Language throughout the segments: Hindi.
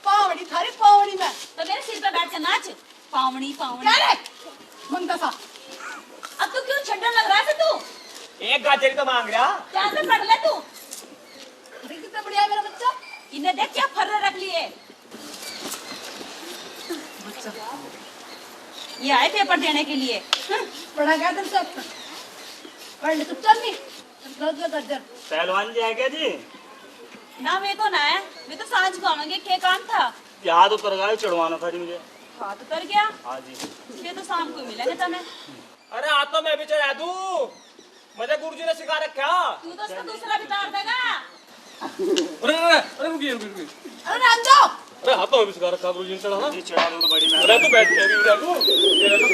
पावड़ी थारी पावड़ी में तो मेरे सिर पे बैठ के नाच। पावड़ी पावड़ी क्या रे मुंडा सा। अब तू क्यों छड्डा लग रहा है तू? एक गाजर तो मांग रहा। क्या से पढ़ ले तू? अरे कितना बढ़िया है मेरा बच्चा। इन्हें देख क्या फर्रे रख लिए। बच्चा ये आए पेपर देने के लिए। पढ़ा क्या तेरे से? पढ़ ले तू चल नहीं। पहलवान जी है क्या जी? ना वे तो ना है, वे तो सांझ को आवेंगे। क्या काम था? याद तो कर गया चढ़वाना था जी मुझे। हाँ तो कर गया। हाँ जी। ये तो शाम को मिलेंगे तुम्हें। अरे आज तो मैं भी चढ़ा दूं। मुझे गुरुजी ने सिखा रखा। तू तो उसका दूसरा भी तार देगा। अरे अरे अरे रुकिए रुकिए रुकिए। अरे राम जाओ। अरे हाथों में भी सिखा रखा गुरुजी ने चढ़ाना। जी चढ़ा दूं तो बड़ी मैं। अरे तू बैठ के अभी उड़ा दूं। तेरा तो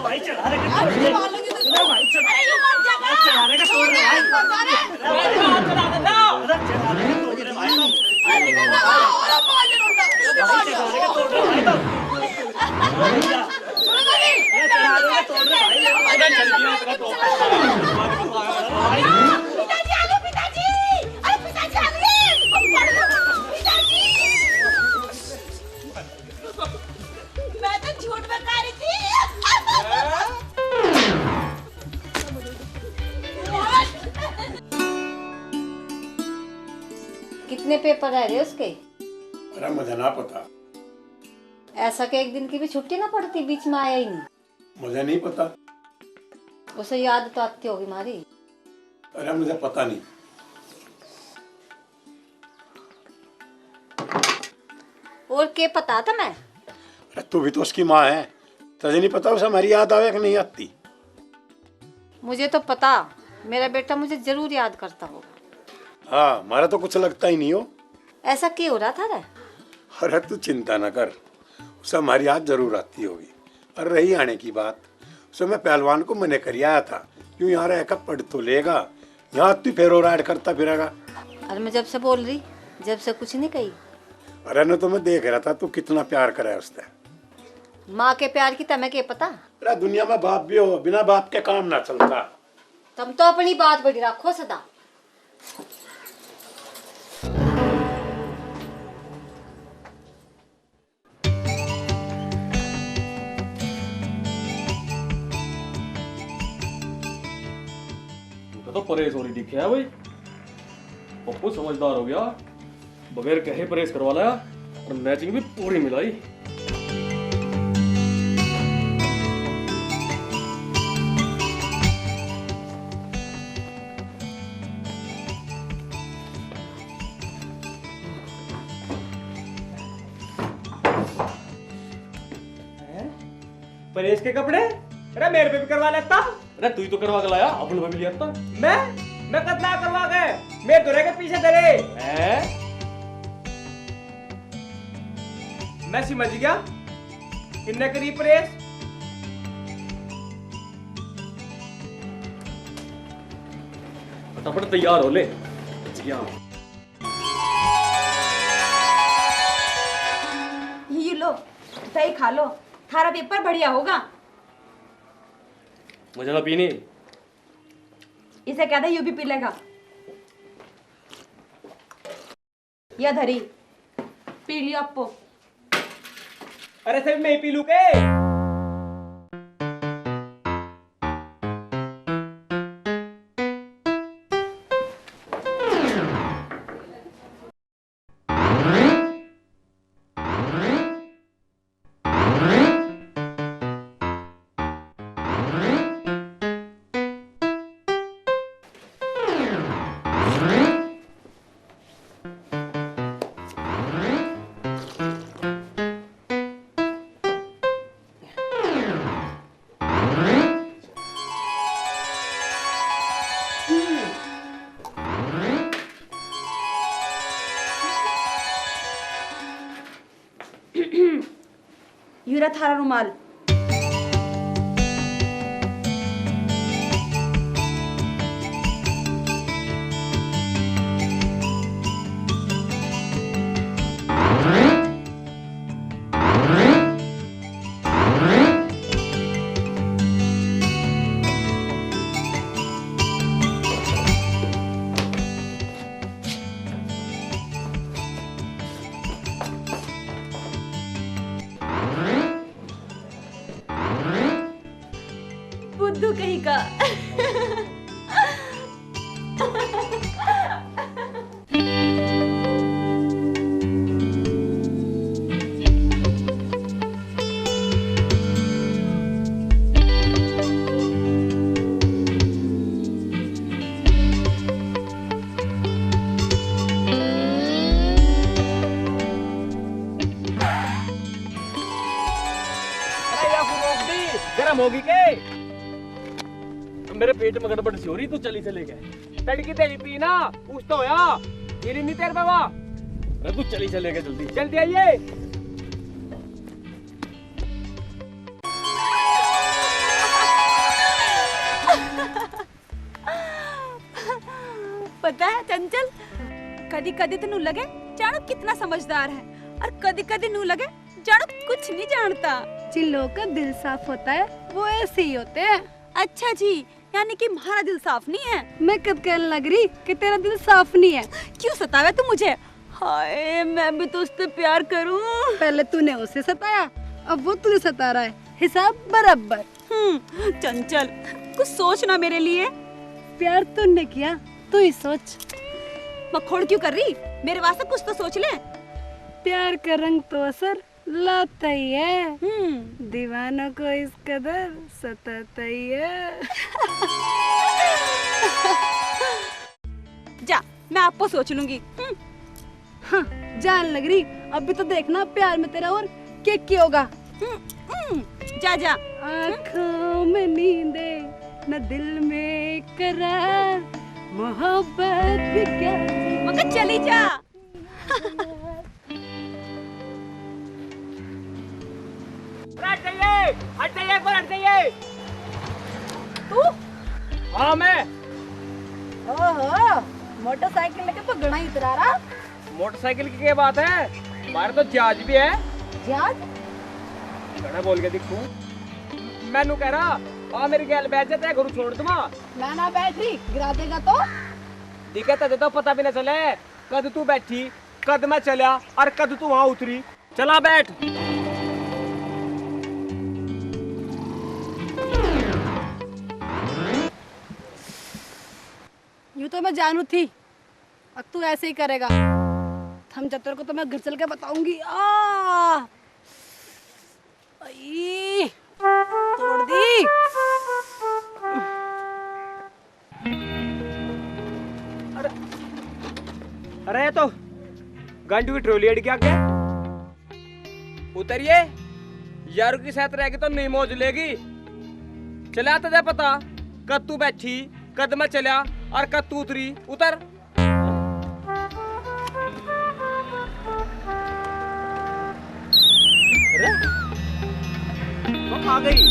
भाई चढ़ा रहे अरे मालूंगी तो भाई चढ़ा। अरे ये मत जागा। चढ़ा रहे का तोड़ रहे भाई। चढ़ा देता। अरे चढ़ा रहे का तोड़ रहे भाई। अरे निकल जा। अरे मार दे रोटा। चढ़ा रहे का तोड़ रहे भाई तो। सुनो गली। चढ़ा रहे का तोड़ रहे भाई। अरे चल दिया तेरा तो। पिताजी आ गए पिताजी। अरे पिताजी आ गए। पिताजी। मैं तो झूठ बता रही थी। कितने पेपर है रे उसके? अरे मुझे ना पता। ऐसा कि एक दिन की भी छुट्टी ना पड़ती, बीच में आया ही नहीं। मुझे नहीं पता। उसे याद तो आती होगी मारी। अरे मुझे पता नहीं। और के पता था मैं? अरे तू भी तो उसकी माँ है, तुझे नहीं पता उसे हमारी याद आवे कि नहीं आती? मुझे तो पता, मेरा बेटा मुझे जरूर याद करता होगा। हाँ, हमारा तो कुछ लगता ही नहीं हो। ऐसा क्यों हो रहा था रे? अरे तू चिंता न कर, उसे हमारी याद जरूर आती होगी। और रही आने की बात, उसे मैं पहलवान को मने कर आया था, क्यों यहाँ रह कर पढ़ तो लेगा, यहाँ तू फेरो राइड करता फिरेगा। अरे मैं जब से बोल रही, जब से कुछ नहीं कही। अरे न तो मैं देख रहा था तू कितना प्यार करे उससे। माँ के प्यार की तमें के पता? अरे दुनिया में बाप भी हो, बिना बाप के काम ना चलता। तुम तो अपनी बात बड़ी रखो सदा। तो परहेज हो रही दिखे है भाई। पप्पू समझदार हो गया, बगैर कहे परहेज करवा लाया और मैचिंग भी पूरी मिलाई। परेश के कपड़े? अरे मेरे पे भी करवा लेता। अरे तू ही तो करवा के लाया, अपन भी लिया था। मैं कतला करवा गए, मेरे दुरे के पीछे तेरे। मैं समझ गया, किन्ने करी परेश। फटाफट तैयार हो ले। ये लो, दही खा लो, थारा पेपर बढ़िया होगा। मुझे ना पीनी। इसे क्या था, यू भी पी लेगा। या धरी पी लियो अपो। अरे सिर्फ मैं ही पी लू के। यूरा थारा रुमाल। बुद्धू कहीं का। गरम होगी के? मेरे पेट में गड़बड़ सी हो रही, तू चली चले गए। तड़की तेरी पी ना, पूछ तो होया। गिरी नहीं तेरे बाबा। अरे तू चली चले गए, जल्दी जल्दी आइए। पता है चंचल, कदी कदी तो नू लगे जानो कितना समझदार है, और कदी कदी नू लगे जानो कुछ नहीं जानता। जिन लोगों का दिल साफ होता है वो ऐसे ही होते हैं। अच्छा जी, यानी कि हमारा दिल साफ नहीं है। मैं कब कहने लग रही कि तेरा दिल साफ नहीं है। क्यों सतावे तू मुझे? हाय, मैं भी तो उससे प्यार करूं। पहले तूने उसे सताया, अब वो तुझे सता रहा है, हिसाब बराबर। चंचल, कुछ सोचना मेरे लिए। प्यार तूने किया, तू ही सोच। मखोड़ क्यों कर रही? मेरे वास्ते कुछ तो सोच ले। प्यार का रंग तो असर लाता ही है, दीवानों को इस कदर सताता ही है। जा, मैं आपको सोच लूंगी। हाँ, जान लग रही। अभी तो देखना प्यार में तेरा और क्या होगा। जा जा। आँखों में नींदे न दिल में करार, मोहब्बत भी क्या मगर चली जा। हट जाइए, हट जाइए, पर हट जाइए। तू? हाँ मैं। ओहो, मोटरसाइकिल लेके तो घना ही इतरा रहा। मोटरसाइकिल की क्या बात है? हमारे तो जहाज भी है। जहाज? घना बोल के दिखूं। मैनू कह रहा, आ मेरी गैल बैठ जाते गुरु छोड़ दूंगा। मैं ना बैठ रही, गिरा देगा तो। दिक्कत है तो पता भी न चले कद तू बैठी, कद मैं चला और कद तू वहाँ उतरी। चला बैठ। यूँ तो मैं जानू थी, अब तू ऐसे ही करेगा। थम चतुर को तो मैं घर चल के बताऊंगी। आई, तोड़ दी। अरे तो गंडू की ट्रोली अड़ गया क्या? उतरिए, यारू की साथ रहेगी तो नहीं मौज लेगी। चला तो दे पता, कद तू बैठी, कद मैं चला और कद तू उतरी। उतर। अरे वो आ गई।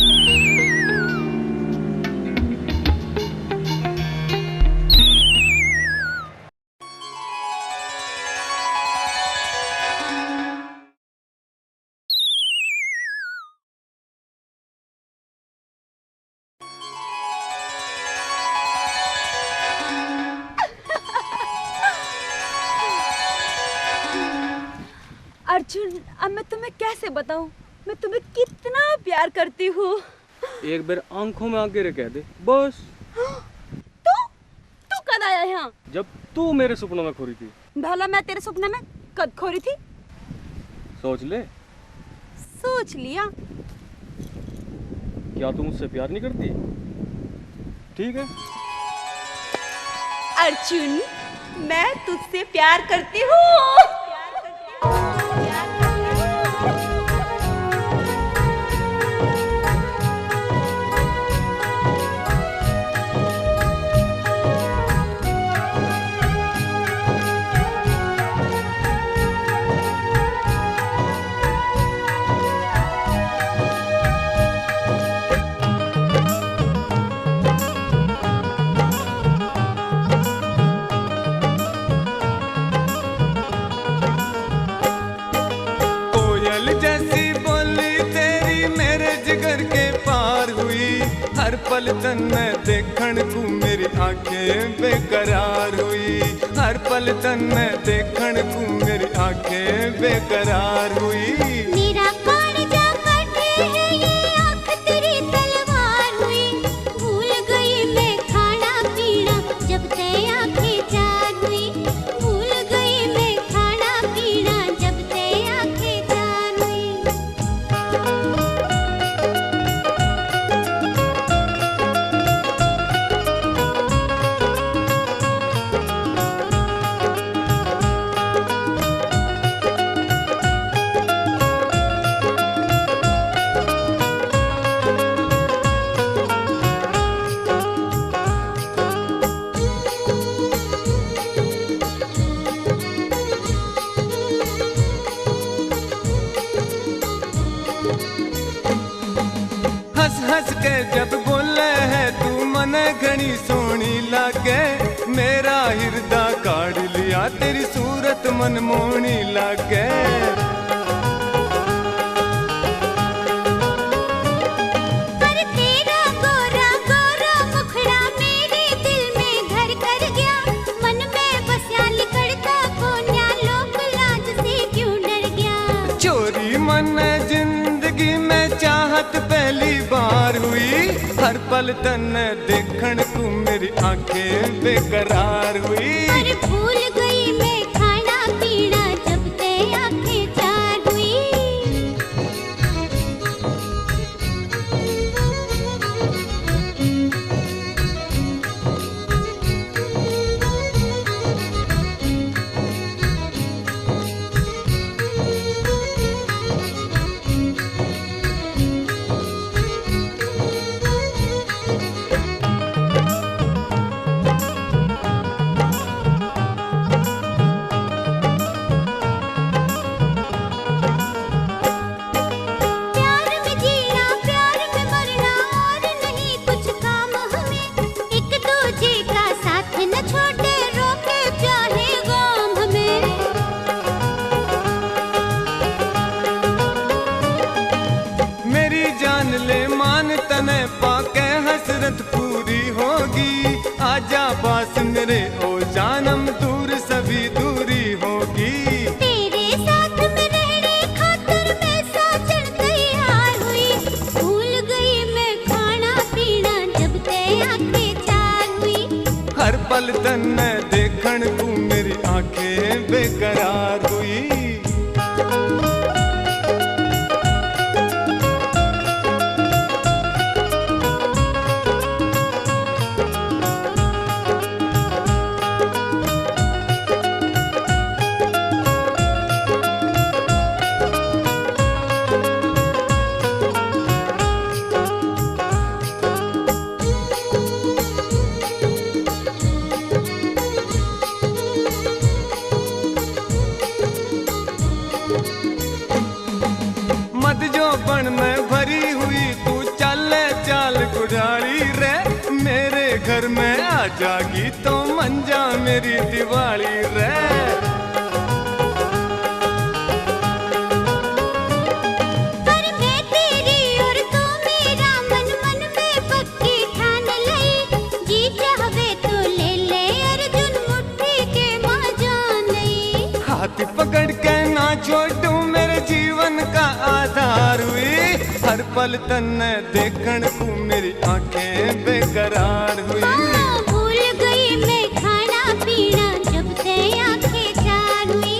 अर्जुन, अब मैं तुम्हें कैसे बताऊं मैं तुम्हें कितना प्यार करती हूँ। एक बार आंखों में आके कह दे बस। तू कद आया यहाँ? जब तू मेरे सपनों में खोरी थी। भला मैं तेरे सपने में कद खोरी थी? सोच ले। सोच लिया। क्या तू मुझसे प्यार नहीं करती? ठीक है अर्जुन, मैं तुझसे प्यार करती हूँ। हर पल तन्ने देखण को मेरी आंखें बेकरार हुई। हर पल तन्ने देखण को मेरी आंखें बेकरार हुई। मेरा कान जा कटे है ये आँख तेरी तलवार हुई। हंस हंस के जब बोले है तू मन घनी सोनी लागे मेरा हिरदा काढ़ लिया तेरी सूरत मन मोहनी लागे पहली बार हुई हर पल तन्ने देखण को मेरी आंखें बेकरार हुई अरे भूल गई मैं खाना पीना जब ते आंखें चार हुई पूरी होगी आजा पास मेरे ओ जानम दूर सभी दूरी होगी तेरे साथ में रहने खातिर मैं साजन तैयार हुई भूल गई मैं खाना पीना जब ते आंखें चार हुई हर पल तन्ने देखण को मेरी आंखें बेकरार हुई में भरी हुई तू चले चाल गुड़ाली रे मेरे घर में आ जागी तो मंजा मेरी दिवाली रे पर मैं तेरी और तू मेरा मन मन में पक्की ठान लई जी चाहे तो ले ले अर्जुन मुट्ठी के मजान नहीं हाथ पकड़ के ना छोड़ू मेरे जीवन का आधार हुई हर पल तन्ने देखण को मेरी आंखें बेकरार हुई भूल गई मैं खाना पीना जब से आंखें चार हुई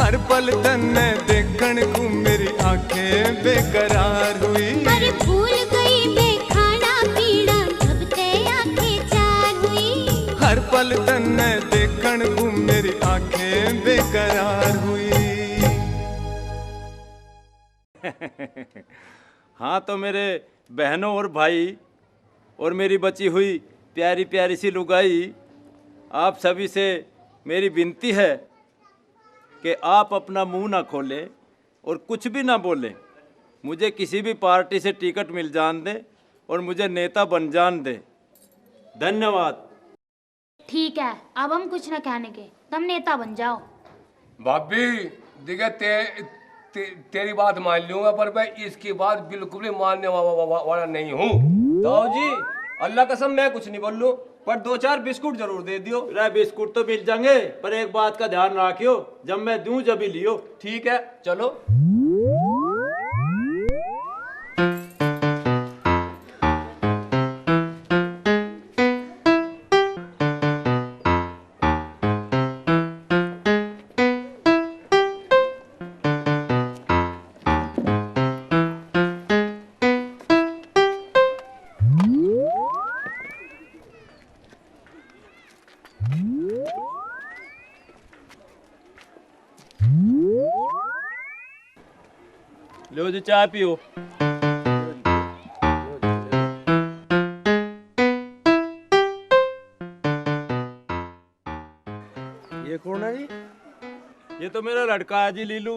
हर पल तन्ने देखण को मेरी आंखें बेकरार हुई अरे भूल गई मैं खाना पीना जब से आंखें चार हुई हर पल तन्ने देखण को मेरी आंखें बेकरार हुई हाँ तो मेरे बहनों और भाई और मेरी बची हुई प्यारी प्यारी सी लुगाई आप सभी से मेरी विनती है कि आप अपना मुंह ना खोलें और कुछ भी ना बोलें मुझे किसी भी पार्टी से टिकट मिल जान दे और मुझे नेता बन जान दे धन्यवाद ठीक है अब हम कुछ ना कहने के तुम नेता बन जाओ भाभी देखिए तेरी बात मान लूंगा पर मैं इसकी बात बिल्कुल भी मानने वाला नहीं हूँ दाऊ जी अल्लाह कसम मैं कुछ नहीं बोल लूं पर 2-4 बिस्कुट जरूर दे दियो रे बिस्कुट तो मिल जाएंगे पर एक बात का ध्यान रखियो जब मैं दूं जब ही लियो ठीक है चलो लो जी चाय पियो ये कौन है जी ये तो मेरा लड़का है जी लीलू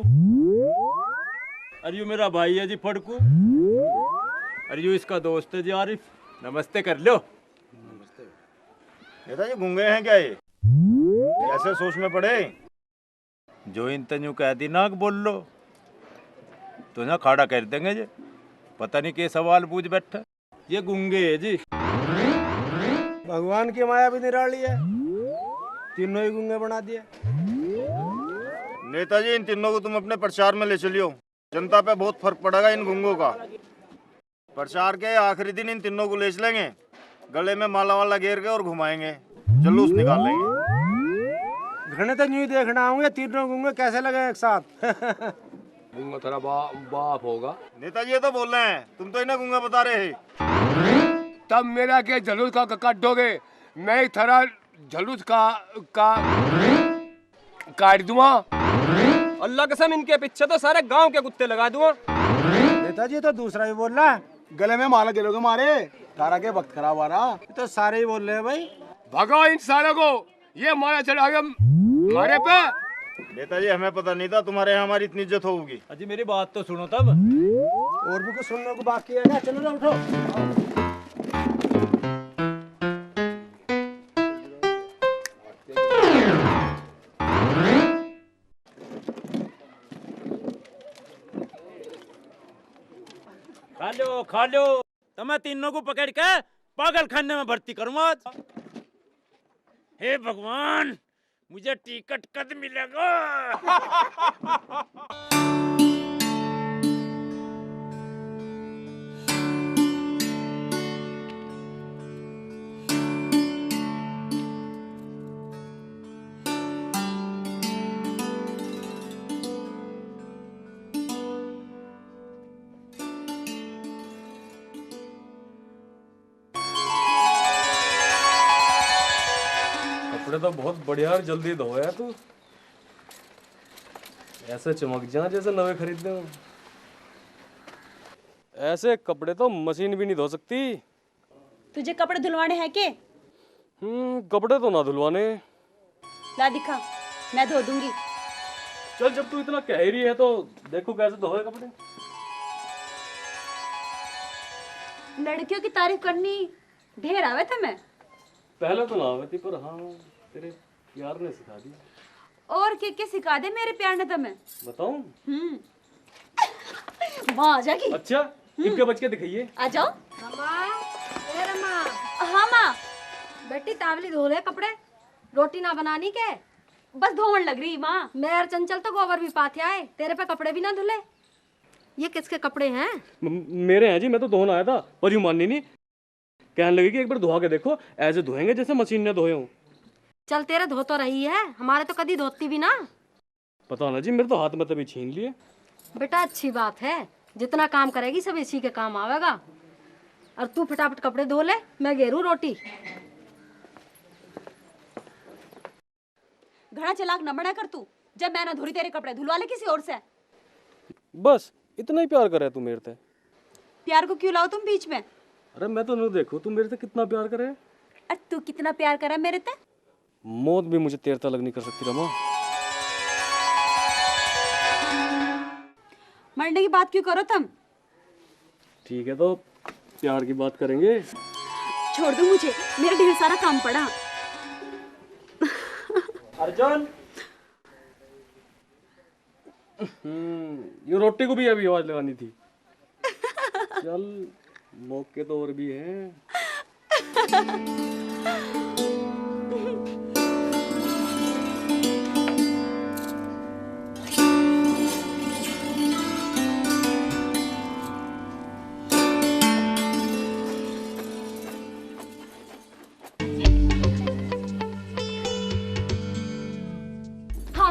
और ये मेरा भाई है जी फड़कू अरे यो इसका दोस्त है जी आरिफ, नमस्ते कर लो। नेताजी गूंगे हैं क्या ये? ऐसे सोच में पड़े? जो इन तन्यू कह दी नाक बोल लो तो ना खाड़ा कर देंगे जी। पता नहीं के सवाल पूछ बैठा, ये गूंगे है जी। भगवान की माया भी निराली है, तीनों ही गूंगे बना दिए। नेताजी इन तीनों को तुम अपने प्रचार में ले चलियो, जनता पे बहुत फर्क पड़ेगा इन गूंगों का। प्रचार के आखिरी दिन इन तीनों को ले चलेंगे, गले में माला वाला घेर के और घुमाएंगे, जुलूस निकाल लेंगे। घने तो यूं ही देखना आऊंगे तीनों गूंगे कैसे लगे एक साथ। गूंगा तेरा बाप होगा। नेताजी ये तो बोल रहे हैं, तुम तो इन्हें गूंगा बता रहे हैं। तब मेरा के जलूस का काटोगे, मैं थरा जलूस का काट दूंगा। अल्लाह कसम इनके पीछे तो सारे गांव के कुत्ते लगा दूंगा। नेताजी तो दूसरा भी बोल रहा है, गले में माला गिरोगे मारे, तारा के वक्त खराब आ रहा। तो सारे ही बोल रहे हैं भाई। भगाओ इन सारों को, ये माला चढ़ा गया मारे पे। नेताजी हमें पता नहीं था तुम्हारे यहाँ हमारी इतनी इज्जत होगी। अजी मेरी बात तो सुनो तब। और भी कुछ सुनने को बाकी है क्या? चलो ना उठो। खा लो तो मैं तीनों को पकड़ के पागल खाने में भर्ती करूंगा। हे भगवान, मुझे टिकट कब मिलेगा? कपड़े तो बहुत बढ़िया और जल्दी धोया तू, ऐसे चमक जा जैसे नवे खरीदे हो। ऐसे कपड़े तो मशीन भी नहीं धो सकती। तुझे कपड़े धुलवाने हैं के? कपड़े तो ना धुलवाने। ला दिखा, मैं धो दूंगी। चल जब तू इतना कह ही रही है तो देखो कैसे धोए कपड़े। लड़कियों की तारीफ करनी ढेर आवे थे मैं। पहले तो ना आवे थी, पर हाँ तेरे प्यार ने सिखा दी। और के सिखा दे मेरे प्यार ने तुम्हें? बताऊं? माँ आ जाएगी। अच्छा, इनके बच के दिखाइए। आ जाओ। हाँ माँ। बेटी तावली धो ले कपड़े, रोटी ना बनानी के? बस धोवन लग रही माँ। मैं चंचल तो गोबर भी पाते आए, तेरे पे कपड़े भी ना धुले। ये किसके कपड़े हैं? मेरे हैं जी, मैं तो धोने आया था, पर यूं माननी नहीं। कहने लगी कि एक बार धोआ के देखो, ऐसे धोएंगे जैसे मशीन ने धोए हों। चल तेरे धो तो रही है, हमारे तो कभी धोती भी ना। पता ना जी, मेरे तो हाथ में तभी छीन लिए। बेटा अच्छी बात है, जितना काम करेगी सब इसी के काम आवेगा। और तू फटाफट कपड़े धो ले, मैं घेरू रोटी। घड़ा चलाक न बना कर तू, जब मैं ना धोरी तेरे कपड़े धुलवा ले किसी और से। बस इतना ही प्यार करे तू मेरे से। प्यार को क्यों लाओ तुम बीच में? अरे मैं तो नहीं देखो तू मेरे से कितना प्यार करे। अरे तू कितना प्यार करा मेरे से? मौत भी मुझे तेरे तक नहीं कर सकती रमा। मरने की बात क्यों करो तुम? ठीक है तो प्यार की बात करेंगे। छोड़ दो मुझे, मेरा ढेर सारा काम पड़ा। अर्जुन, ये रोटी को भी अभी आवाज लगानी थी। चल मौके तो और भी हैं।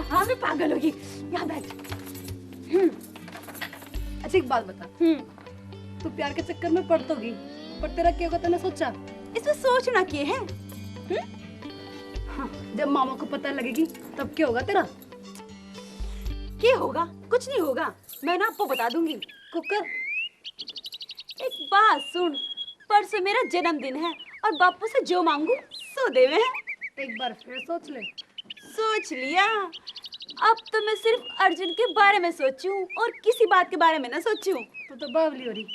हाँ मैं पागल होगी। यहाँ बैठ। अच्छा एक बात बता, तू प्यार के चक्कर में पड़ तो गई, पर तेरा क्या होगा तूने सोचा? इसमें सोचना क्या है? हाँ, जब मामा को पता लगेगी तब क्या होगा तेरा? क्या होगा? कुछ नहीं होगा, मैं ना आपको बता दूंगी। कुकर, एक बात सुन, परसों मेरा जन्मदिन है और बापू से जो मांगू सो देवे हैं। एक बार फिर सोच ले। सोच लिया। अब तो मैं सिर्फ अर्जुन के बारे में सोचूं और किसी बात के बारे में ना सोचूं। तू तो बावली हो रही।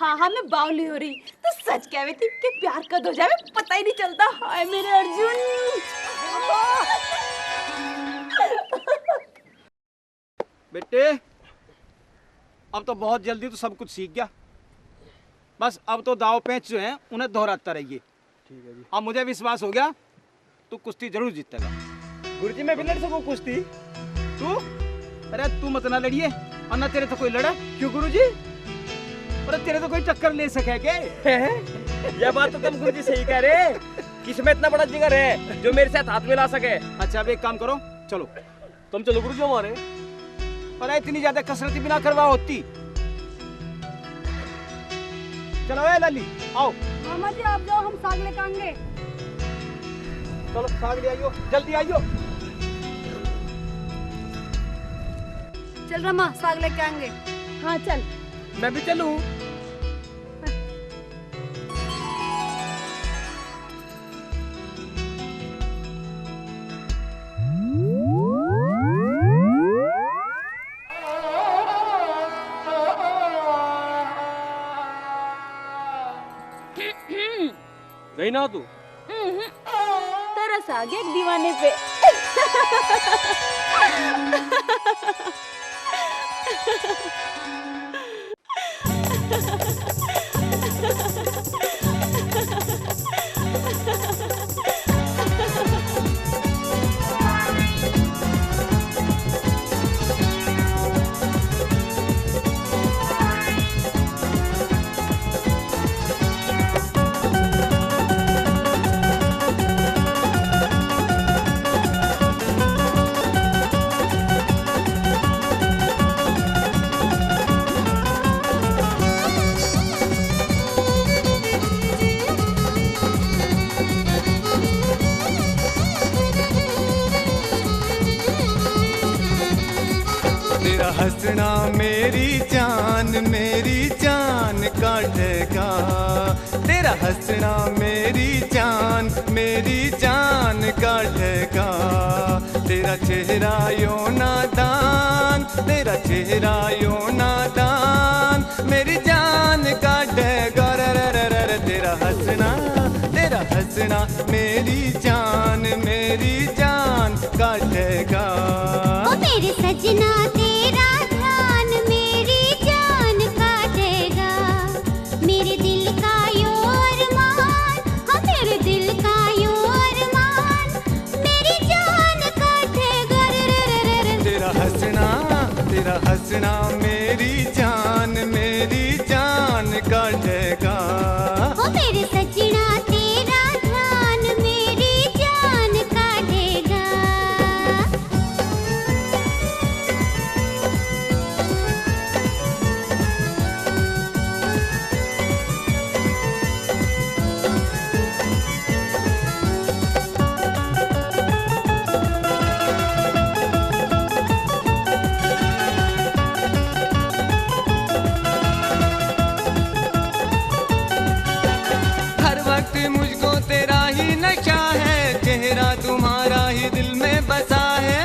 हाँ हाँ मैं बावली हो रही तो सच कह रही थी कि प्यार कब हो जाए पता ही नहीं चलता। हाय मेरे अर्जुन। बेटे अब तो बहुत जल्दी तो सब कुछ सीख गया, बस अब तो दाव पेंच जो हैं उन्हें दोहराता रहिए। ठीक है जी। अब मुझे विश्वास हो गया तू कुश्ती जरूर जीतेगा। गुरुजी मैं भी लड़ सकूं कुश्ती? तू? अरे तू मत ना लड़िए और ना तेरे तो कोई लड़ा। क्यों गुरुजी? अरे तेरे तो कोई टक्कर ले सके क्या? यह बात तो तुम गुरुजी सही कह रहे। किसमें इतना बड़ा जिगर है जो मेरे साथ हाथ मिला सके? अच्छा अब एक काम करो, चलो तुम चलो गुरुजी हमारे। पर इतनी ज्यादा कसरत बिना करवा होती। चलो ए लाली आओ। मामा जी आप जाओ, हम साग लेकर आएंगे। चलो साग ले आइयो, जल्दी आइयो। चल रमा साग लेके आएंगे। हाँ चल। मैं भी चलूं? गई ना तू? तरस आ गया एक दीवाने पे। हंसना मेरी जान काटेगा, तेरा हंसना मेरी जान काटेगा। तेरा चेहरा यो नादान, तेरा चेहरा यो नादान मेरी जान काटेगा। तेरा हंसना मेरी जान काटेगा। ओ मेरे सजना तेरा ध्यान मेरी जान काटेगा। मेरे दिल का यो अरमान, हाँ मेरे दिल का यो अरमान मेरी जान काटेगा। तेरा हंसना मेरी जान काटेगा। ओ मेरे सजना तेरा ध्यान मेरी जान काटेगा। मुझको तेरा ही नशा है, चेहरा तुम्हारा ही दिल में बसा है।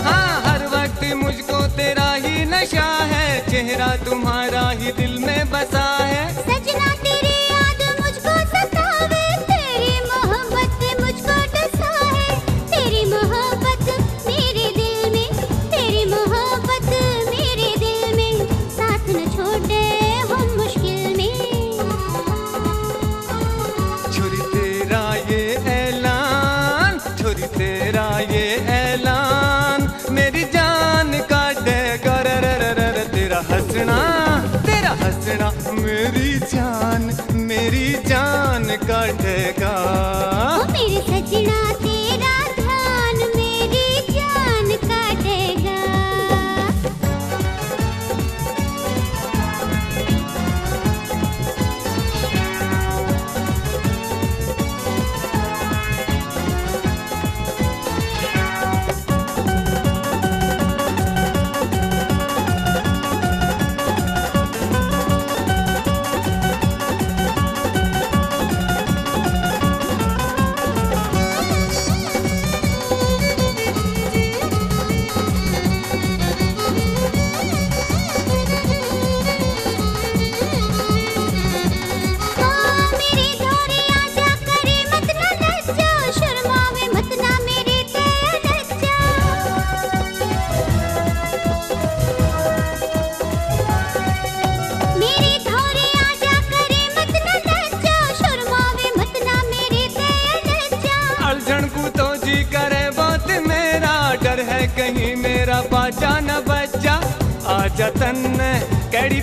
हाँ हर वक्त मुझको तेरा ही नशा है, चेहरा तुम्हारा ही दिल में बसा है। सजना तेरी याद मुझको सतावे, तेरी मोहब्बत मुझको डसाए। तेरी मोहब्बत मेरे दिल में, तेरी मोहब्बत मेरे दिल में, साथ न छोड़े हम मुश्किल में। छोरी तेरा ये ऐलान, छोरी तेरा ये ऐलान मेरी जान काटेगा। तेरा हंसना मेरी जान काटेगा। ओ मेरे सजना तेरा ध्यान मेरी जान काटेगा।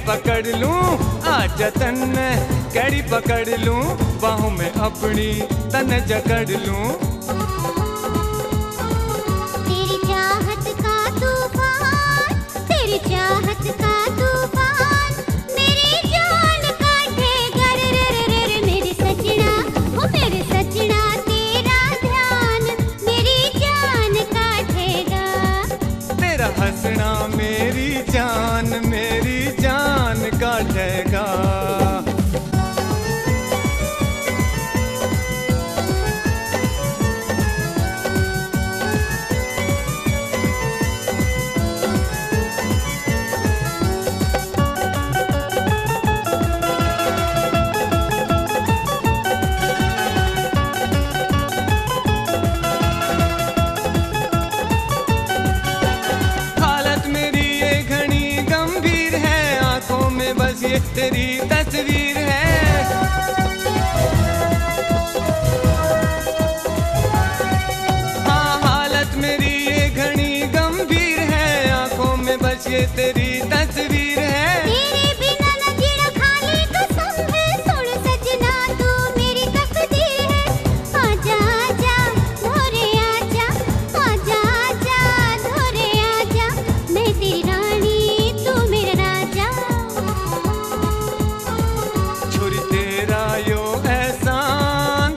पकड़ लूं आजा तन कड़ी पकड़ लूं बाहों में अपनी तन जकड़ लूं तेरी चाहत का तूफान तेरी चाहत का तूफान मेरी जान काटेगा रे रे रे रे रे मेरे सजना तेरा ध्यान मेरी जान काटेगा तेरा हंसना मेरी जान काटेगा तेरी तस्वीर है हाँ हालत मेरी ये घनी गंभीर है आंखों में बस ये तेरी तस्वीर है तेरे बिना न जीना खाली कसम है सुन सजना तू मेरी तकदीर है आजा आजा धोरे आजा आजा आजा धोरे आजा मैं तेरी रानी तू मेरा राजा छोरी तेरा यो एहसान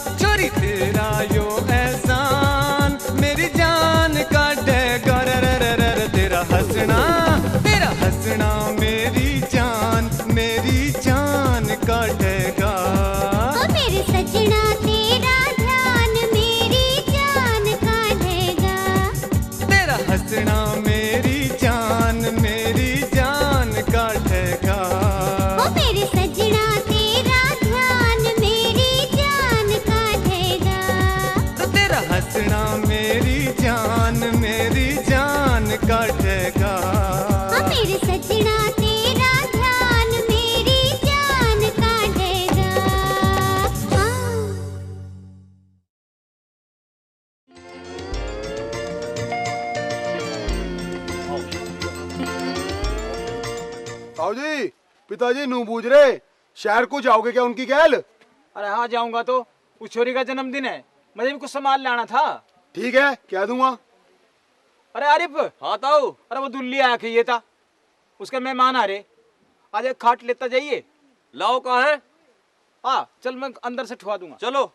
मेरी जान काटेगा रे रे रे रे तेरा हंसना मेरी जान काटेगा ओ मेरे सजना तेरा ध्यान मेरी जान काटेगा तेरा हंसना मेरी जान काटेगा ओ मेरे सजना तेरा ध्यान मेरी जान काटेगा तो तेरा हंसना मेरी जान काटेगा ओ मेरे सजना तेरा ध्यान मेरी जान काटेगा ताऊ जी पिताजी नू बूझ रहे शहर को जाओगे क्या उनकी गैल? अरे हाँ जाऊंगा तो उस छोरी का जन्मदिन है मुझे भी कुछ सामान लाना था। ठीक है कह दूंगा। अरे आरिफ हाँ ताऊ अरे वो दुल्ली आया कि ये था उसके मेहमान आ रहे आज एक खाट लेता जाइए। लाओ कहाँ है? हाँ चल मैं अंदर से ठुआ दूंगा। चलो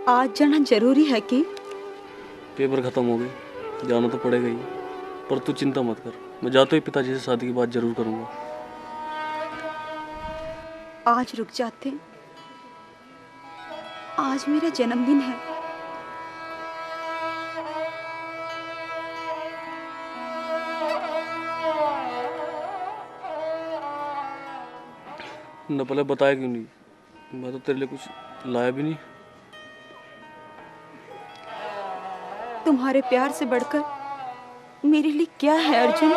आज जाना जरूरी है कि पेपर खत्म हो गए जाना तो पड़ेगा ही पर तू चिंता मत कर मैं जाते ही पिताजी से शादी की बात जरूर करूंगा। आज रुक जाते आज मेरा जन्मदिन है। न पहले बताया क्यों नहीं? मैं तो तेरे लिए कुछ लाया भी नहीं। तुम्हारे प्यार से बढ़कर मेरे लिए क्या है अर्जुन?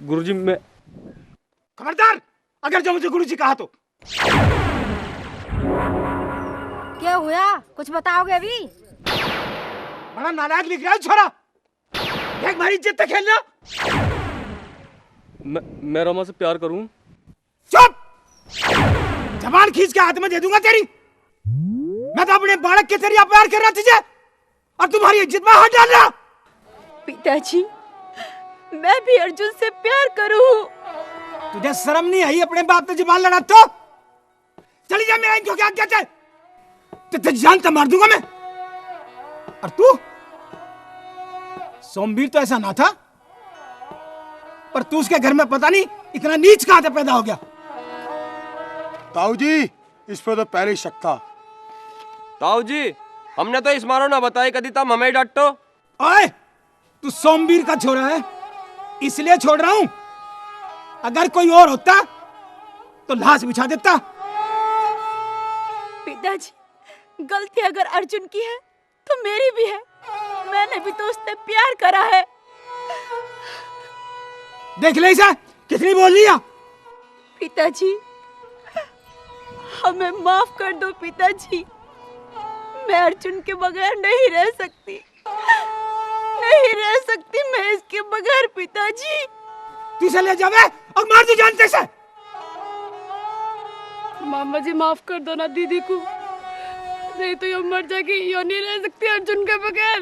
गुरुजी मैं खबरदार, अगर जो मुझे गुरुजी कहा तो। क्या हुआ, कुछ बताओगे अभी? बड़ा नालायक लिख रहा है छोरा, देख हमारी इज्जत तक खेलना। मैं रमा से प्यार करूं। चुप, जबान खींच के हाथ में दे दूंगा तेरी। मैं तो अपने बालक के तेरी प्यार कर रहा तुझे, और तुम्हारी इज्जत में हाथ डाल रहा। पिताजी, मैं भी अर्जुन से प्यार करूं। तुझे शर्म नहीं आई अपने बाप से जुबान लड़ा तो? चली जा, मेरा इनको क्या कहते हैं? तुझे जान तो मार दूंगा मैं। और तू सोमवीर तो ऐसा ना था, पर तू उसके घर में पता नहीं इतना नीच कहां से पैदा हो गया। ताऊ जी, इस पे तो पहले ही शक था। ताऊ जी, हमने तो इस मारो ना बताई कदी, तब हमें डांटो। ओए, तू सोमवीर का छोरा है इसलिए छोड़ रहा हूं, अगर कोई और होता तो लाश बिछा देता। पिताजी, गलती अगर अर्जुन की है तो मेरी भी है, मैंने भी तो उससे प्यार करा है। देख ले इसे, कितनी बोल लिया। पिताजी, हमें माफ कर दो पिताजी, मैं अर्जुन के बगैर नहीं रह सकती, नहीं रह सकती मैं इसके बगैर। पिताजी, तू इसे ले जावे और मार दे जानते से। मामा जी माफ कर दो ना दीदी को, नहीं तो ये मर जाएगी, यो नहीं रह सकती अर्जुन के बगैर।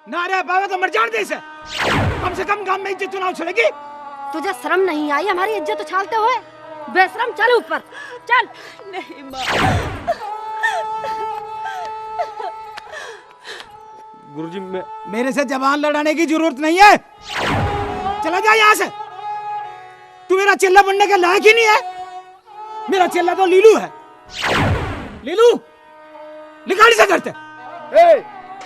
ना रह पावे तो मर जान दे इसे, कम से कम गांव में इज्जत चुनाव चलेगी। तुझे शर्म नहीं आई हमारी इज्जत उछालते हुए? बेशरम, चल ऊपर चल। नहीं माँ। गुरुजी मैं मेरे से जबान लड़ाने की जरूरत नहीं है, चला जा यहाँ से। तू मेरा चेला बनने के लायक ही नहीं है। मेरा चेला तो लीलू है। लीलू, निकाल से करते।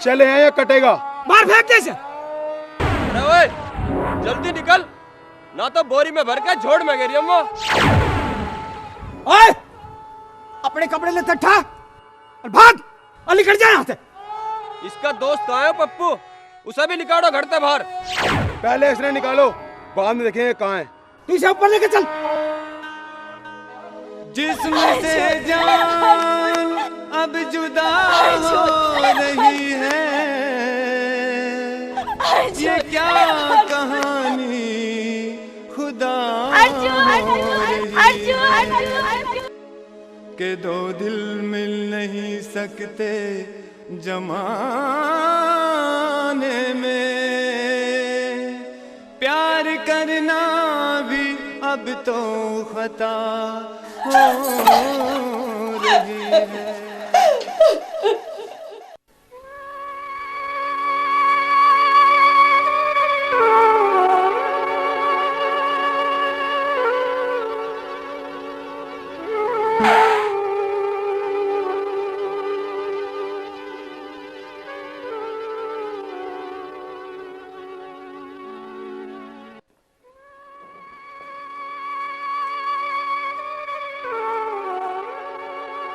चले हैं या कटेगा? बाहर फेंक दे इसे। अरे ओए, जल्दी निकल, ना तो बोरी में भर के झोड़ में गिरी अम्मा। ओए, अपने कपड़े ले ठा और भाग और निकल जा यहाँ से। इसका दोस्त कहाँ है पप्पू, उसे भी निकालो घर से बाहर। पहले इसने निकालो, बाद में देखेंगे कहाँ है। तू इसे ऊपर लेके चल। जिस्म से जान अब जुदा हो रही है, ये क्या कहानी खुदा के दो दिल मिल नहीं सकते जमाने में, प्यार करना भी अब तो खता हो रही है।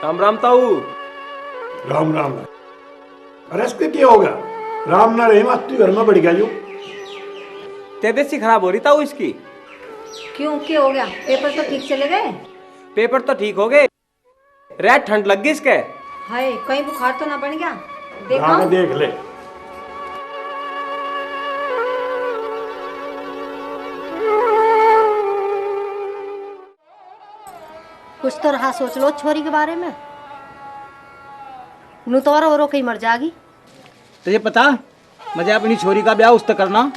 राम राम ताऊ। राम राम। अरे इसके क्या होगा? राम ना रहे तू घर में बढ़ गया जो। तबीयत सी खराब हो रही ताऊ इसकी। क्यों, क्या हो गया? पेपर तो ठीक चले गए? पेपर तो ठीक हो गए, रेत ठंड लग गई इसके। हाय, कहीं बुखार तो ना बढ़ गया? देखो देख ले। कुछ तो रहा सोच लो छोरी के बारे में, नू तो रो कहीं मर जाएगी। तुझे पता, मुझे अपनी छोरी का ब्याह उस तक करना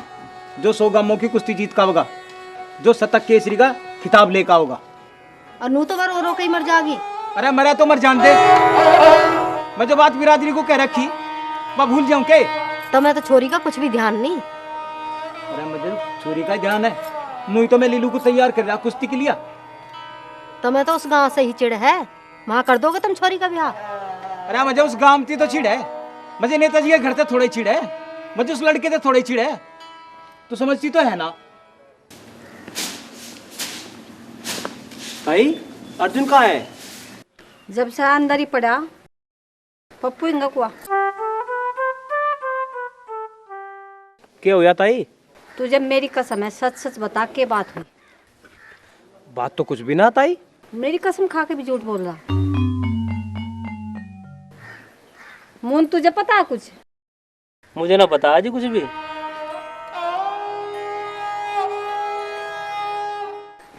जो 100 गामों की कुश्ती जीत का होगा, जो शतक केसरी का खिताब लेकर होगा। और नू तो रो कहीं मर जाएगी। अरे मरा तो मर जान दे, मैं जो बात बिरादरी को कह रखी वह भूल जाऊं के? तो मैं तो छोरी का कुछ भी ध्यान नहीं। अरे मुझे छोरी का ध्यान है, मुझे तो मैं लीलू को तैयार कर रहा कुश्ती के लिए। तो मैं तो उस गांव से ही चिड़ है, वहाँ कर दोगे तुम छोरी का ब्याह? अरे मुझे उस गांव की तो चिड़ है, मुझे नेताजी के घर से थोड़ी चिड़ है, मुझे उस लड़के से थोड़ी चिड़ है, तो समझती तो है ना। भाई अर्जुन कहाँ है? जब से अंदर ही पड़ा, पप्पू इंगा कुआ। क्या हो गया ताई? तुझे मेरी कसम है, सच सच बता के बात हुई। बात तो कुछ भी ना ताई। मेरी कसम खा के भी झूठ बोल रहा। मोहन तुझे पता है कुछ? मुझे ना पता जी कुछ भी।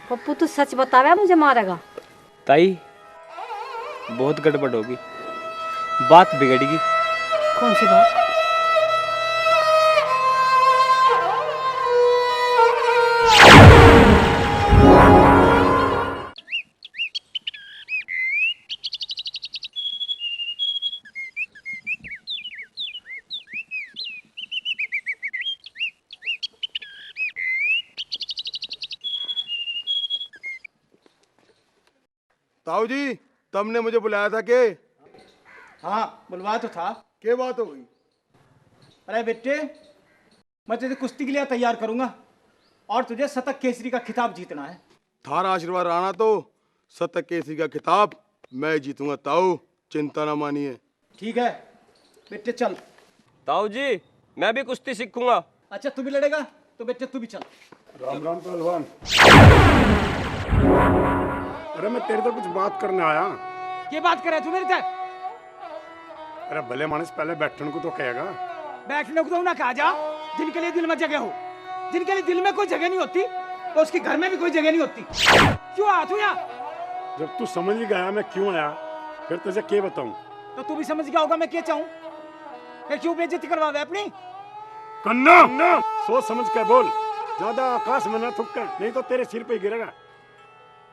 पप्पू तू सच बतावे मुझे मारेगा। ताई बहुत गड़बड़ होगी, बात बिगड़ेगी। कौन सी बात? ताऊ जी तुमने मुझे बुलाया था के? हाँ बुलवाया तो था। क्या बात हो गई? अरे बेटे मैं तुझे कुश्ती के लिए तैयार करूंगा और तुझे शतक केसरी का खिताब जीतना है। थारा आशीर्वाद आना तो शतक केसरी का खिताब मैं जीतूंगा ताऊ, चिंता ना मानिए। ठीक है बेटे चल। ताऊ जी मैं भी कुश्ती सीखूंगा। अच्छा तू भी लड़ेगा तो बेटे तू भी चल। राम राम पहलवान। अरे मैं तेरे तो कुछ बात करने आया। ये बात करे तू मेरे से? अरे भले मानस पहले बैठने को तो कहेगा। बैठने को तो ना कहा जा। जिनके लिए दिल में जगह हो, जिनके लिए दिल में कोई जगह नहीं होती तो उसके घर में भी कोई जगह नहीं होती। क्यों आया तू यहाँ? जब तू समझ ही गया मैं क्यों आया, फिर तुझे क्या बताऊं? तो तू भी समझ गया होगा मैं क्या चाहूँ। क्यों बेइज्जती करवा दे अपनी? कन्ना सोच समझ के बोल, ज्यादा आकाश में ना थुक कर, नहीं तो तेरे सिर पे ही गिरेगा।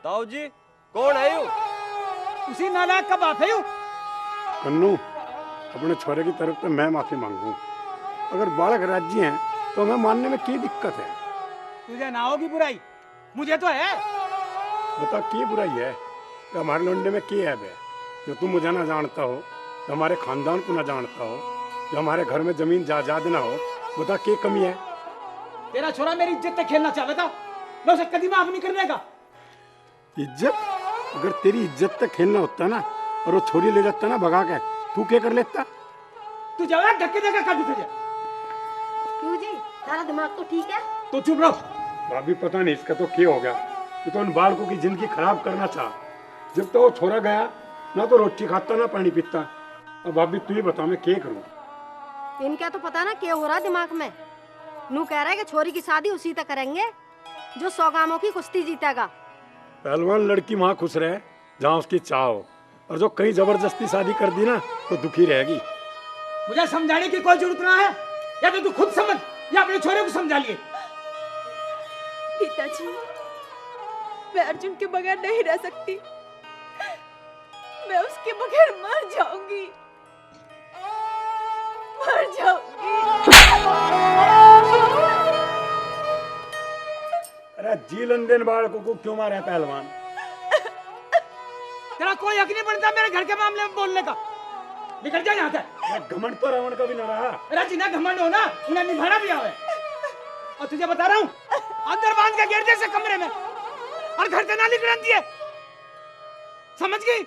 ताऊ जी कौन है यू? उसी नालायक का बाप है यू। कन्नू अपने छोरे की तरफ पे मैं माफी मांगू। अगर बालक राज्य हैं तो मैं मानने में क्या दिक्कत है? तुझे ना होगी बुराई, मुझे तो है। बता क्या बुराई है? तो हमारे लोंडे में क्या है जो तू मुझे ना जानता हो, जो हमारे खानदान को ना जानता हो, जो हमारे घर में जमीन जायदाद ना हो? बता क्या कमी है? तेरा छोरा मेरी इज्जत से खेलना चाहता था, मैं उसे कभी माफ नहीं करने का। इज्जत? अगर तेरी इज्जत तक खेलना होता ना और वो छोरी ले जाता ना भगा के, तू क्या कर लेता? तू जाओ धक्के देकर काटू तुझे। क्यों जी तारा दिमाग तो ठीक है? तो चुप रहो। भाभी पता नहीं इसका तो क्या हो गया, ये तो उन बालकों की जिंदगी खराब करना चाह। जब तो वो छोरा गया ना तो रोटी खाता ना पानी पीता। अब भाभी तू ही बता मैं क्या करूं? इनका तो पता ना क्या हो रहा दिमाग में। नू कह रहा है कि छोरी की शादी उसी तक करेंगे जो 100 गामों की कुश्ती जीतेगा। पहलवान लड़की वहाँ खुश रहे जहाँ उसकी चाह हो, और जो कहीं जबरदस्ती शादी कर दी ना तो दुखी रहेगी। मुझे समझाने की कोई जरूरत ना है, या तो तू खुद समझ या अपने छोरे को समझा लिए। पिताजी मैं अर्जुन के बगैर नहीं रह सकती, मैं उसके बगैर मर जाऊंगी, मर जाऊंगी। अरे जी लंदन बालकों को क्यों मारा है पहलवान? तेरा कोई हक नहीं बनता मेरे घर के मामले में बोलने का। निकल जा यहाँ से। घमंड तो रावण का भी न रहा। अरे जिन्हें घमंड हो ना उन्हें निभाना भी आवे। और तुझे बता रहा हूँ अंदर बांध के गिर जैसे कमरे में और घर से ना निकल दिए, समझ गई?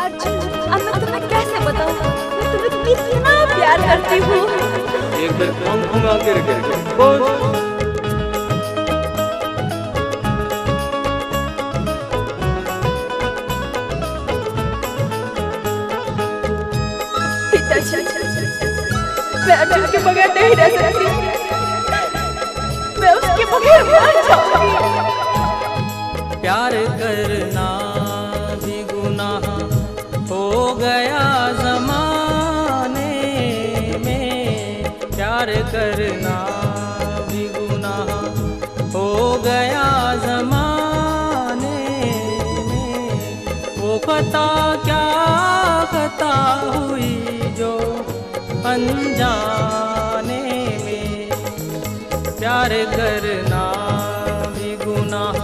अर्जुन अब मैं तुम्हें कैसे बताऊं, मैं तुम्हें कितना प्यार करती हूँ। एक बार काम घुमा के रखे बस। मैं अर्जुन के बगैर नहीं रह सकती, मैं उसके बगैर मर जाऊंगी। प्यार करना भी गुनाह हो गया जमाने में, प्यार करना भी गुनाह हो गया जमाने में। वो खता क्या खता हुई जो अनजाने में, प्यार करना भी गुनाह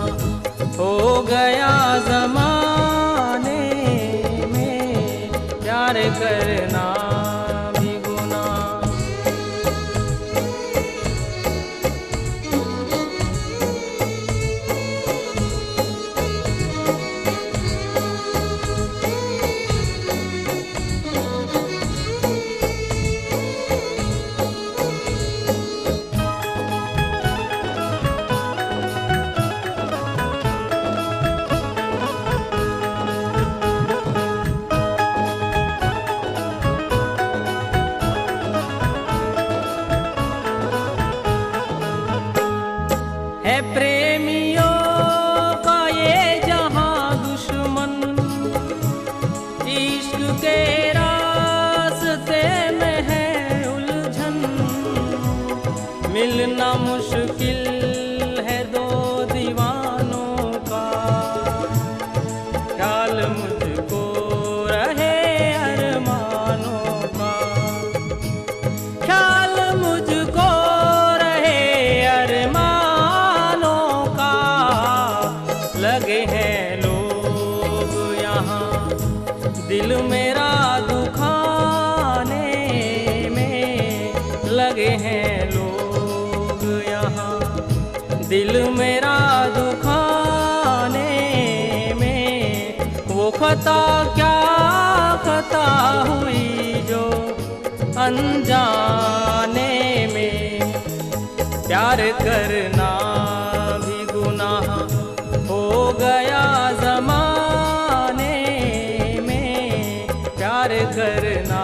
हो गया जमाने में, प्यार करना भी गुनाह। इश्क के रास्ते में है उलझन, मिलना मुश्किल है दो दीवानों का। ख्याल मुझको रहे अरमानों का, ख्याल मुझको रहे अरमानों का। लगे हैं लोग यहाँ दिल मेरा दुखाने में, लगे हैं लोग यहाँ दिल मेरा दुखाने में। वो खता क्या खता हुई जो अनजाने में। प्यार करना भी गुनाह हो गया ज़माने में, प्यार करना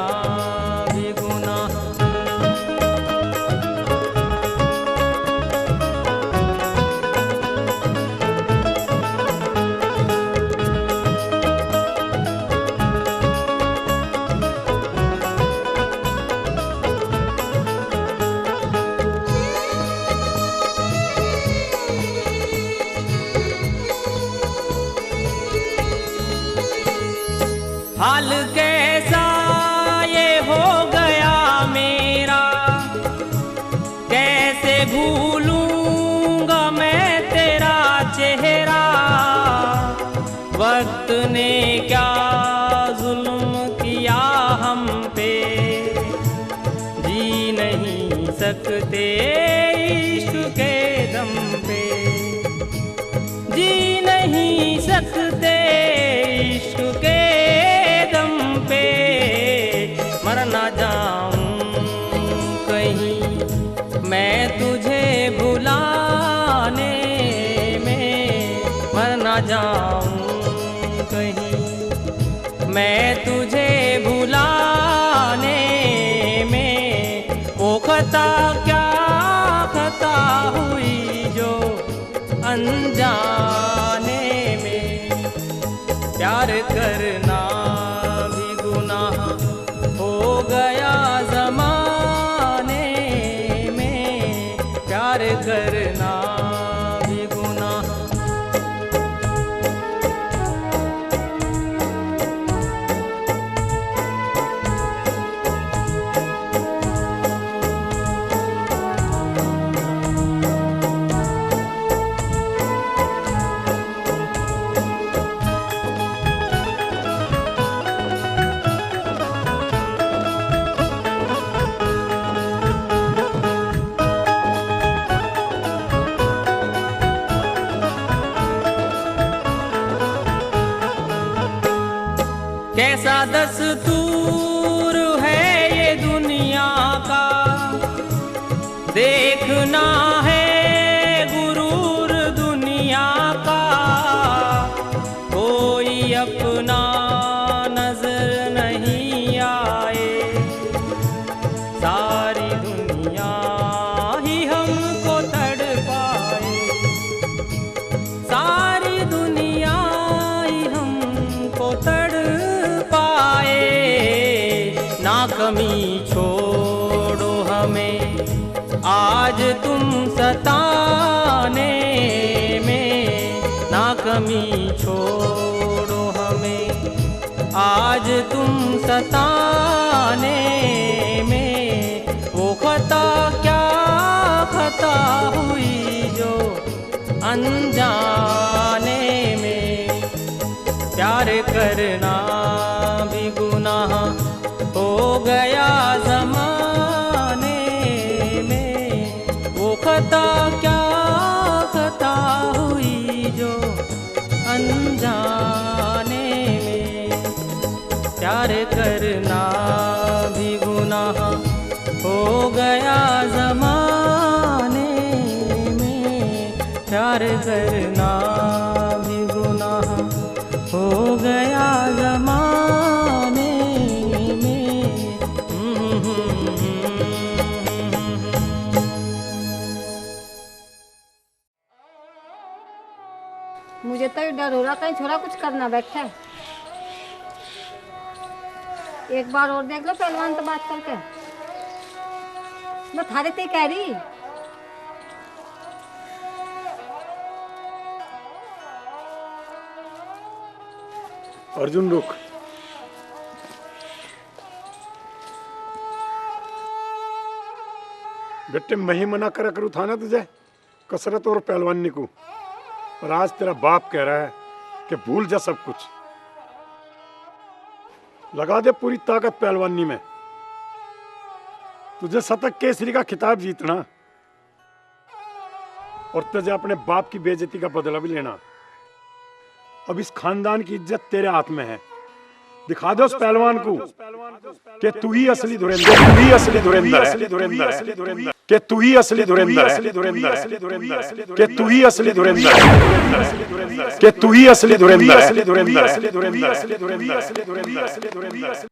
भी गुनाह। हाल कैसा ये हो गया मेरा, कैसे भूलूंगा मैं तेरा चेहरा। वक्त ने क्या जुल्म किया हम पे, जी नहीं सकते इश्क के दम पे, जी नहीं सकते इश्क के पे। मर ना जाऊं कहीं मैं तुझे भुलाने में, मर ना जाऊं कहीं मैं तुझे भुलाने में। वो खता क्या खता हुई जो अनजाने में। प्यार करना हो गया ज़माने में, प्यार करना भी गुनाह। कैसा दस्तूर है ये दुनिया का, देखना है गुरूर दुनिया का। कोई अपना नजर नहीं आए, सारी दुनिया ही हमको तड़पाए, सारी दुनिया ही हमको तड़पाए। ना कमी छोड़ो हमें आज तुम सताने में, ना कमी छोड़ो हमें आज तुम सताने में। वो खता क्या खता हुई जो अनजाने में। प्यार करना भी गुनाह हो गया ज़माने में। वो खता क्या खता हुई जो अनजाने में। प्यार करना भी गुनाह हो गया ज़माने में, प्यार करना भी गुनाह हो गया ज़माने में। मुझे तो डर हो रहा कहीं छोरा कुछ करना बैठा है। एक बार और देख लो पहलवान तो बात करके। मैं थारे ते कह रही। अर्जुन रुक। बेटे मैं ही मना करा करूँ था ना तुझे कसरत और पहलवानी को, और आज तेरा बाप कह रहा है कि भूल जा सब कुछ, लगा दे पूरी ताकत पहलवानी में। तुझे शतक केसरी का खिताब जीतना और तुझे अपने बाप की बेइज्जती का बदला भी लेना। अब इस खानदान की इज्जत तेरे हाथ में है। दिखा दो उस पहलवान को कि तू ही असली धुरंधर है, तू ही असली धुरंधर है, कि तू ही असली धुरंधर है, कि तू ही असली धुरंधर है, कि तू ही असली धुरंधर है।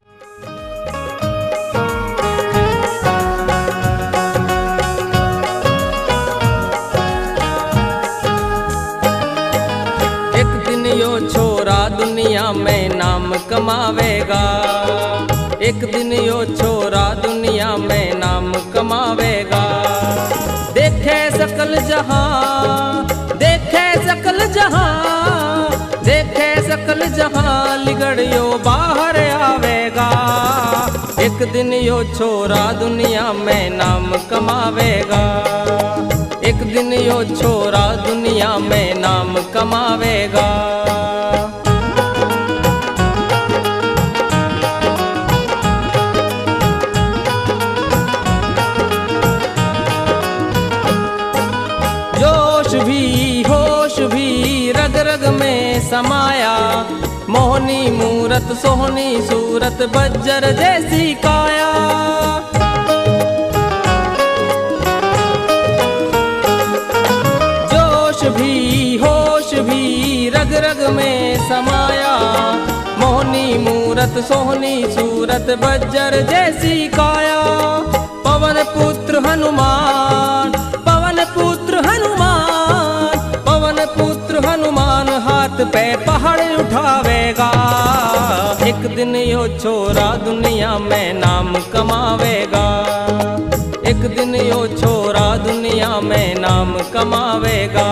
यो छोरा दुनिया में नाम कमावेगा, एक दिन यो छोरा दुनिया में नाम कमावेगा। देखे सकल जहां, देखे सकल जहां, देखे सकल जहां, लिगड़ियो बाहर आवेगा। एक दिन यो छोरा दुनिया में नाम कमावेगा, एक दिन यो छोरा दुनिया में नाम कमावेगा। जोश भी होश भी रग रग में समाया, मोहनी मूरत सोहनी सूरत बज्जर जैसी काया। भी होश भी रग रग में समाया, मोहनी मूरत सोहनी सूरत बज्जर जैसी काया। पवन पुत्र हनुमान, पवन पुत्र हनुमान, पवन पुत्र हनुमान, हाथ पे पहाड़ उठावेगा। एक दिन यो छोरा दुनिया में नाम कमावेगा, एक दिन यो छोरा दुनिया में नाम कमावेगा।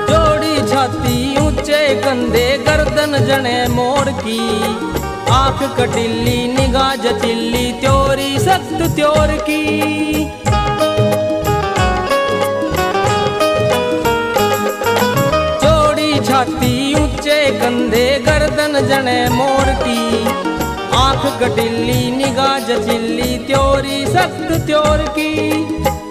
जोड़ी छाती ऊंचे कंधे गर्दन जने मोड़ की, आंख कटिल्ली निगाह जटिल्ली, त्योरी सख्त त्योर की। छाती ऊंचे कंधे गर्दन जने मोड़ की, आंख कटिल्ली निगाह जचिल्ली, त्योरी सख्त त्योर की।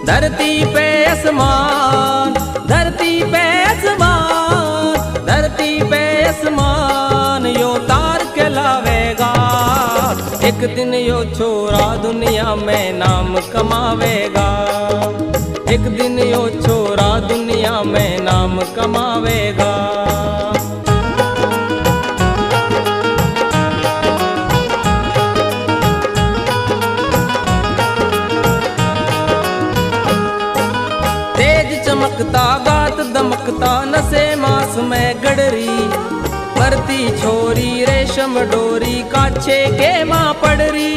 धरती पे आसमान, धरती पे आसमान, धरती पे आसमान, यो तार के लावेगा। एक दिन यो छोरा दुनिया में नाम कमावेगा, एक दिन यो छोरा दुनिया में नाम कमावेगा। तेज चमकता गात दमकता नसे मास में गडरी, मरती छोरी रेशम डोरी काछे के माँ पड़री।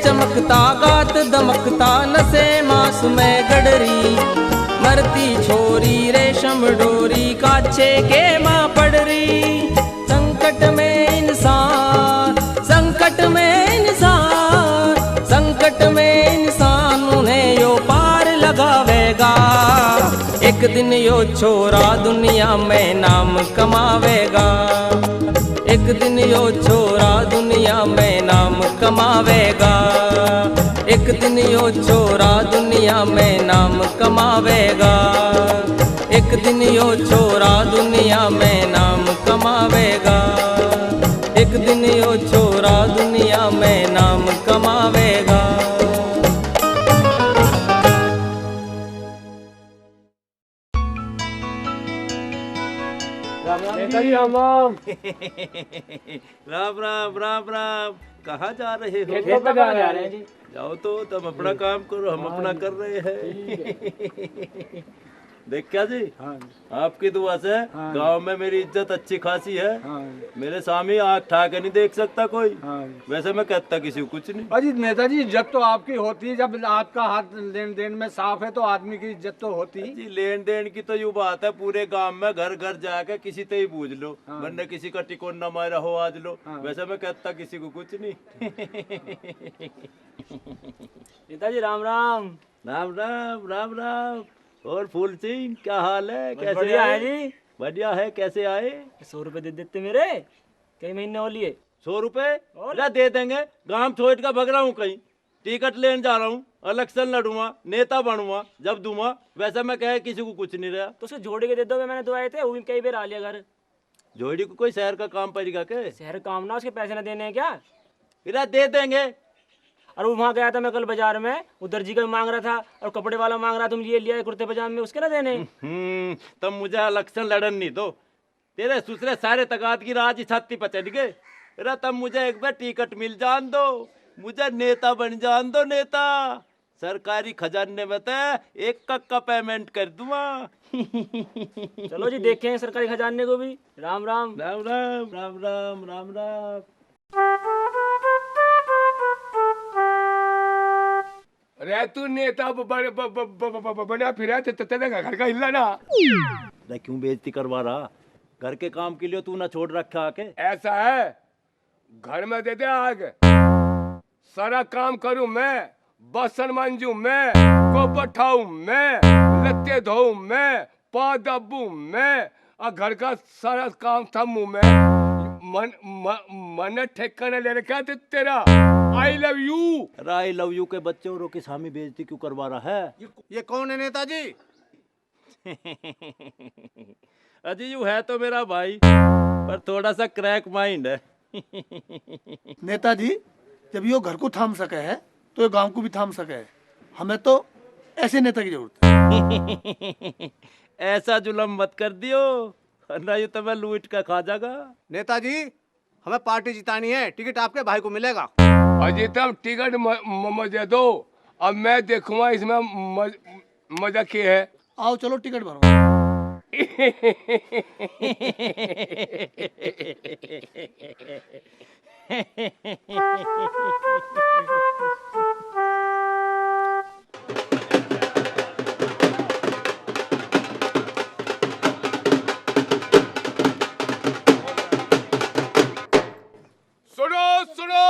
चमकता गात दमकता नसे मास में गडरी, मरती छोरी रेशम डोरी काछे के माँ पड़री। संकट में इंसान, संकट में इंसान, संकट में इंसान, उन्हें यो पार लगावेगा। एक दिन यो छोरा दुनिया में नाम कमावेगा, एक दिन यो छोरा दुनिया में नाम कमावेगा। एक दिन यो छोरा दुनिया में नाम कमावेगा, एक दिन यो छोरा दुनिया में नाम कमावेगा, एक दिन यो छोरा दुनिया में नाम कमावेगा। नेताजी राम राम राम राम राम राम। कहाँ जा रहे हो? खेतों पे जा रहे हैं जी। जाओ तो तुम अपना काम करो, हम अपना कर रहे हैं। देख क्या जी, आपकी दुआ से गांव में मेरी इज्जत अच्छी खासी है। मेरे सामने आँख ठा के नहीं देख सकता कोई। वैसे मैं कहता किसी को कुछ नहीं। अजी नेताजी, इज्जत तो आपकी होती है, जब आपका हाथ लेन देन में साफ है तो आदमी की इज्जत तो होती है जी। लेन देन की तो यूँ बात है, पूरे गांव में घर घर जाके किसी से ही पूछ लो, वरना किसी का टिकोन न मारा हो आज लो। वैसे मैं कहता किसी को कुछ नहीं। नेताजी राम राम। राम राम राम राम। और फूल सिंह क्या हाल है? कैसे बढ़िया आए? है जी। बढ़िया है। कैसे आए? 100 रुपए दे देते मेरे, कई महीने हो लिए। 100 रुपए दे देंगे। गांव छोड़ का भग रहा हूँ कहीं, टिकट लेने जा रहा हूँ, इलेक्शन लड़ूंगा, नेता बनूंगा, जब दूंगा। वैसे मैं कहे किसी को कुछ नहीं रहा। तो उसे जोड़ी के दे दो, मैंने दो आए थे, वो भी कई बार आ लिया घर। जोड़ी को कोई शहर का काम पड़ेगा के? शहर काम ना, उसके पैसे ना देने हैं क्या? फिर दे देंगे। और वो वहाँ गया था मैं कल बाजार में, वो दर्जी का भी मांग रहा था और कपड़े वाला मांग रहा, तुम ये लिया कुर्ते पजामे, उसके ना देने। तब मुझे इलेक्शन लड़न नहीं दो। तेरे दूसरे सारे तगाद की राज छाती पर चढ़ गए। तब मुझे एक बार टिकट मिल जान दो, मुझे नेता बन जान दो। नेता सरकारी खजाने में तो एक का पेमेंट कर दूंगा। चलो जी, देखें सरकारी खजाने को भी। राम राम राम राम राम राम राम राम। अरे तू नेता बना फिर तेरे घर का हिला ना। क्यों बेइज्जती करवा रहा? घर के काम के लिए तू ना छोड़ रखा आके। ऐसा है, घर में दे दे आग, सारा काम करूं मैं, बर्तन मांजू मैं, गोबर ठाऊं मैं, लत्ते धोऊं मैं, पा दबू मैं, और घर का सारा काम थमू मैं। मन ठेकाना ले रखा है तेरा। I love you. I love you के बच्चे औरों के सामने बेइज्जती क्यों करवा रहा है? ये कौन है नेताजी? अजी यू है तो मेरा भाई, पर थोड़ा सा क्रैक माइंड है। नेताजी, जब यो घर को थाम सके है तो ये गांव को भी थाम सके है। हमें तो ऐसे नेता की जरूरत है। ऐसा जुलम मत कर दियो, वरना ये तो मैं लूट का खा जागा। नेताजी, हमें पार्टी जितानी है, टिकट आपके भाई को मिलेगा। अजी तुम टिकट मुझे दो, अब मैं देखूंगा इसमें मजा क्या है। आओ चलो टिकट भरो। सुनो सुनो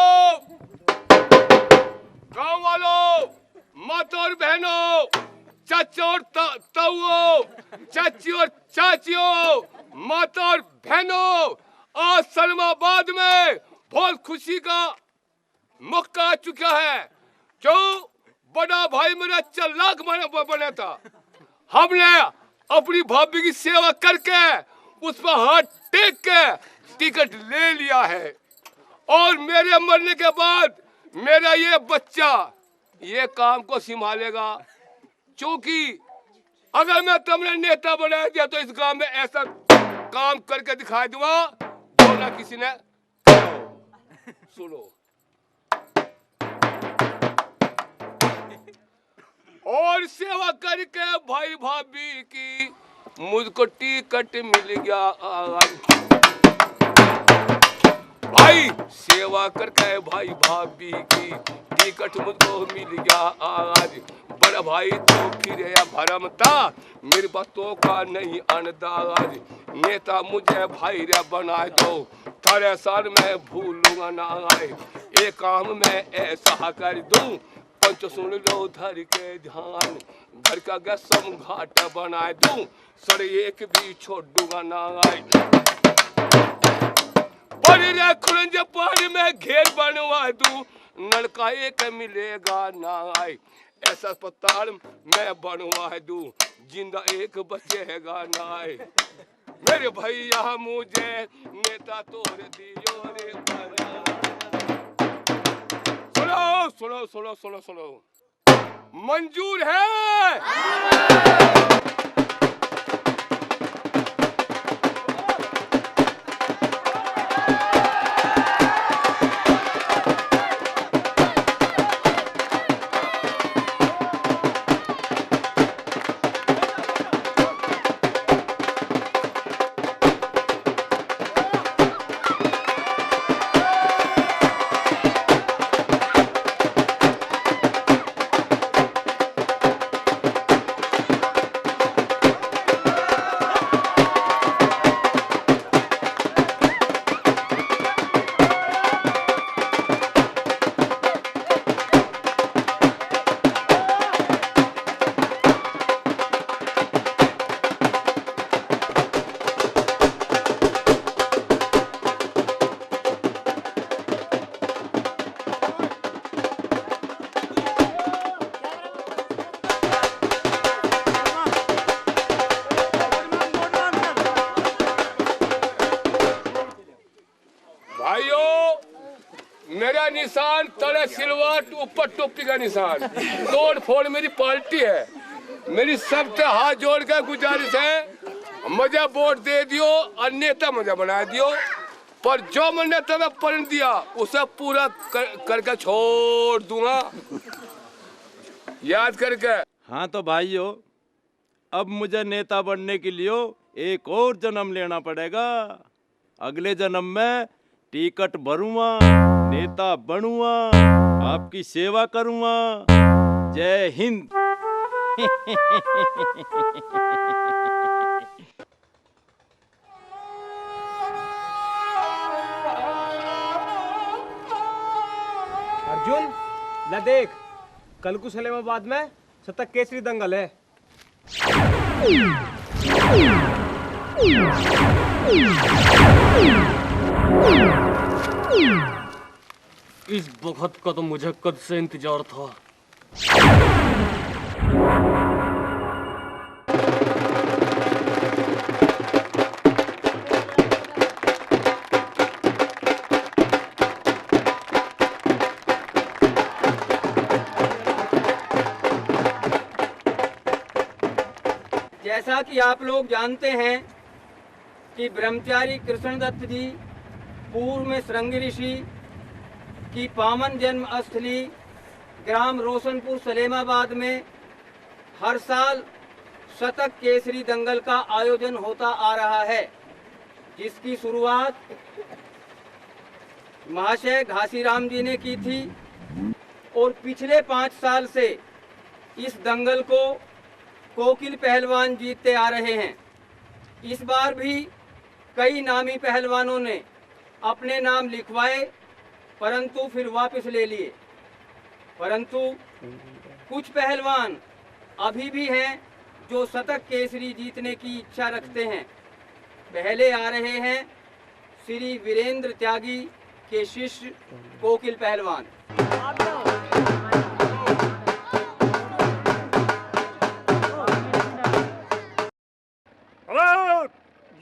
गांव वालों, माता और बहनों, चाचा और ताऊओं, चाची और चाचियों, माता और बहनों, आज सलमाबाद में बहुत खुशी का मौका आ चुका है। क्यों? बड़ा भाई मेरा चालाक बना था। हमने अपनी भाभी की सेवा करके उस पर हाथ टेक के टिकट ले लिया है, और मेरे मरने के बाद मेरा ये बच्चा ये काम को संभालेगा। क्योंकि अगर मैं तुमने नेता बना दिया तो इस गांव में ऐसा काम करके दिखा दूंगा जो ना किसी ने। सुनो, और सेवा करके भाई भाभी की मुझको टिकट मिल गया। भाई सेवा करके भाई भाभी की टिकट मुझको मिल गया आज। बड़ा भाई तो फिर भरम था, मेरे बातों का नहीं अंदाज। नेता मुझे भाई रे बना दो, थारे साल में भूलूंगा ना आए। एक काम में ऐसा कर दूं, पंच सुन लो धर के ध्यान। घर का गसम घाट बना दूं, सर एक भी छोड़ूंगा ना आए। बड़ी रे खुरंज पानी में घेर बनवा दूं, नलका एक मिलेगा ना आए। ऐसा अस्पताल मैं बनवा दूं, जिंदा एक बचेगा ना आए। मेरे भैया मुझे नेता तोड़ दियो रे। सुनो सुनो सुनो सुनो सुनो, मंजूर है? मेरा निशान तले सिलवट, ऊपर टोपी का निशान। तोड़ फोड़ मेरी पार्टी है। मेरी सबसे हाथ जोड़ कर गुजारिश है, मुझे वोट दे दियो और नेता मुझे बना दियो, पर जो मैंने तुम्हें पढ़ दिया उसे पूरा करके छोड़ दूंगा, याद करके। हाँ तो भाइयों, अब मुझे नेता बनने के लिए एक और जन्म लेना पड़ेगा। अगले जन्म में टिकट भरूंगा, नेता बनूंगा, आपकी सेवा करूंगा। जय हिंद। अर्जुन, ला देख, कल को सलेमाबाद में शतक केसरी दंगल है। इस वक्त का तो मुझे कद से इंतजार था। जैसा कि आप लोग जानते हैं कि ब्रह्मचारी कृष्णदत्त जी पूर्व में श्रृंगी ऋषि की पावन जन्म स्थली ग्राम रोशनपुर सलेमाबाद में हर साल शतक केसरी दंगल का आयोजन होता आ रहा है, जिसकी शुरुआत महाशय घासीराम जी ने की थी और पिछले 5 साल से इस दंगल को कोकिल पहलवान जीतते आ रहे हैं। इस बार भी कई नामी पहलवानों ने अपने नाम लिखवाए, परंतु फिर वापस ले लिए। परंतु कुछ पहलवान अभी भी हैं जो शतक केसरी जीतने की इच्छा रखते हैं। पहले आ रहे हैं श्री वीरेंद्र त्यागी के शिष्य कोकिल पहलवान।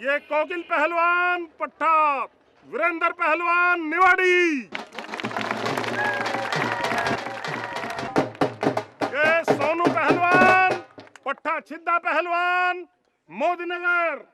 ये कोकिल पहलवान पट्टा, वीरेंद्र पहलवान निवाड़ी, ये सोनू पहलवान पट्टा छिद्दा पहलवान मोदीनगर।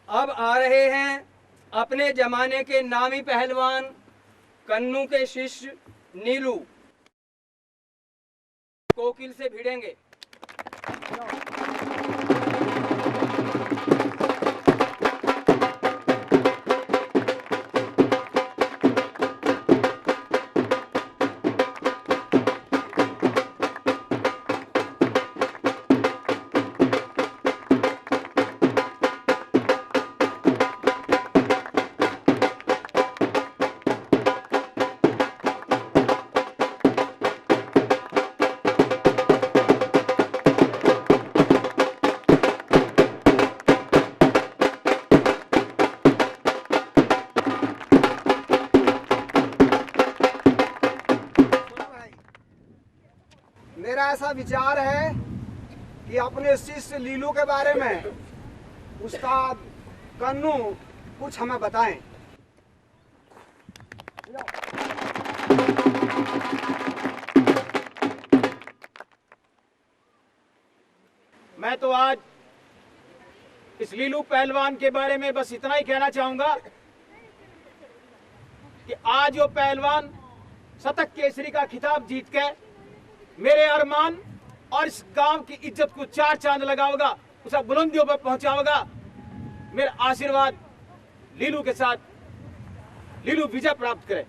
अब आ रहे हैं अपने जमाने के नामी पहलवान कन्नू के शिष्य नीलू, कोकिल से भिड़ेंगे। मेरा ऐसा विचार है कि अपने शिष्य लीलू के बारे में उस्ताद कन्नू कुछ हमें बताएं। मैं तो आज इस लीलू पहलवान के बारे में बस इतना ही कहना चाहूंगा कि आज वो पहलवान शतक केसरी का खिताब जीत के मेरे अरमान और इस गांव की इज्जत को 4 चांद लगाओगा, उसे बुलंदियों पर पहुंचाओगा। मेरा आशीर्वाद लीलू के साथ लीलू विजय प्राप्त करे।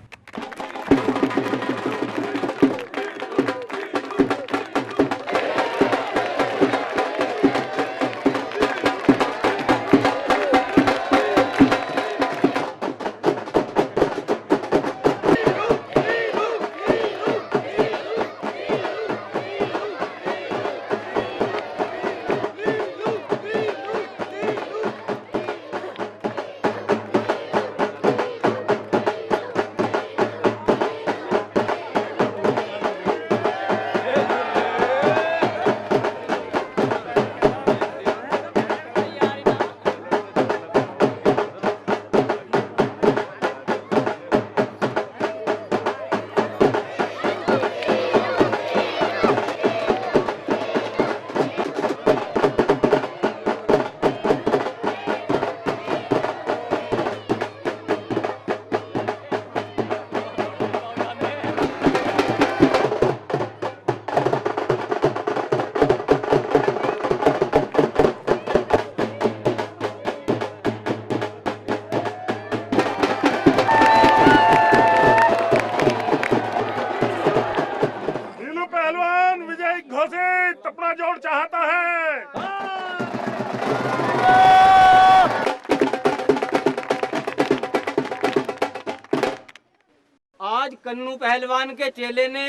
आज कन्नू पहलवान के चेले ने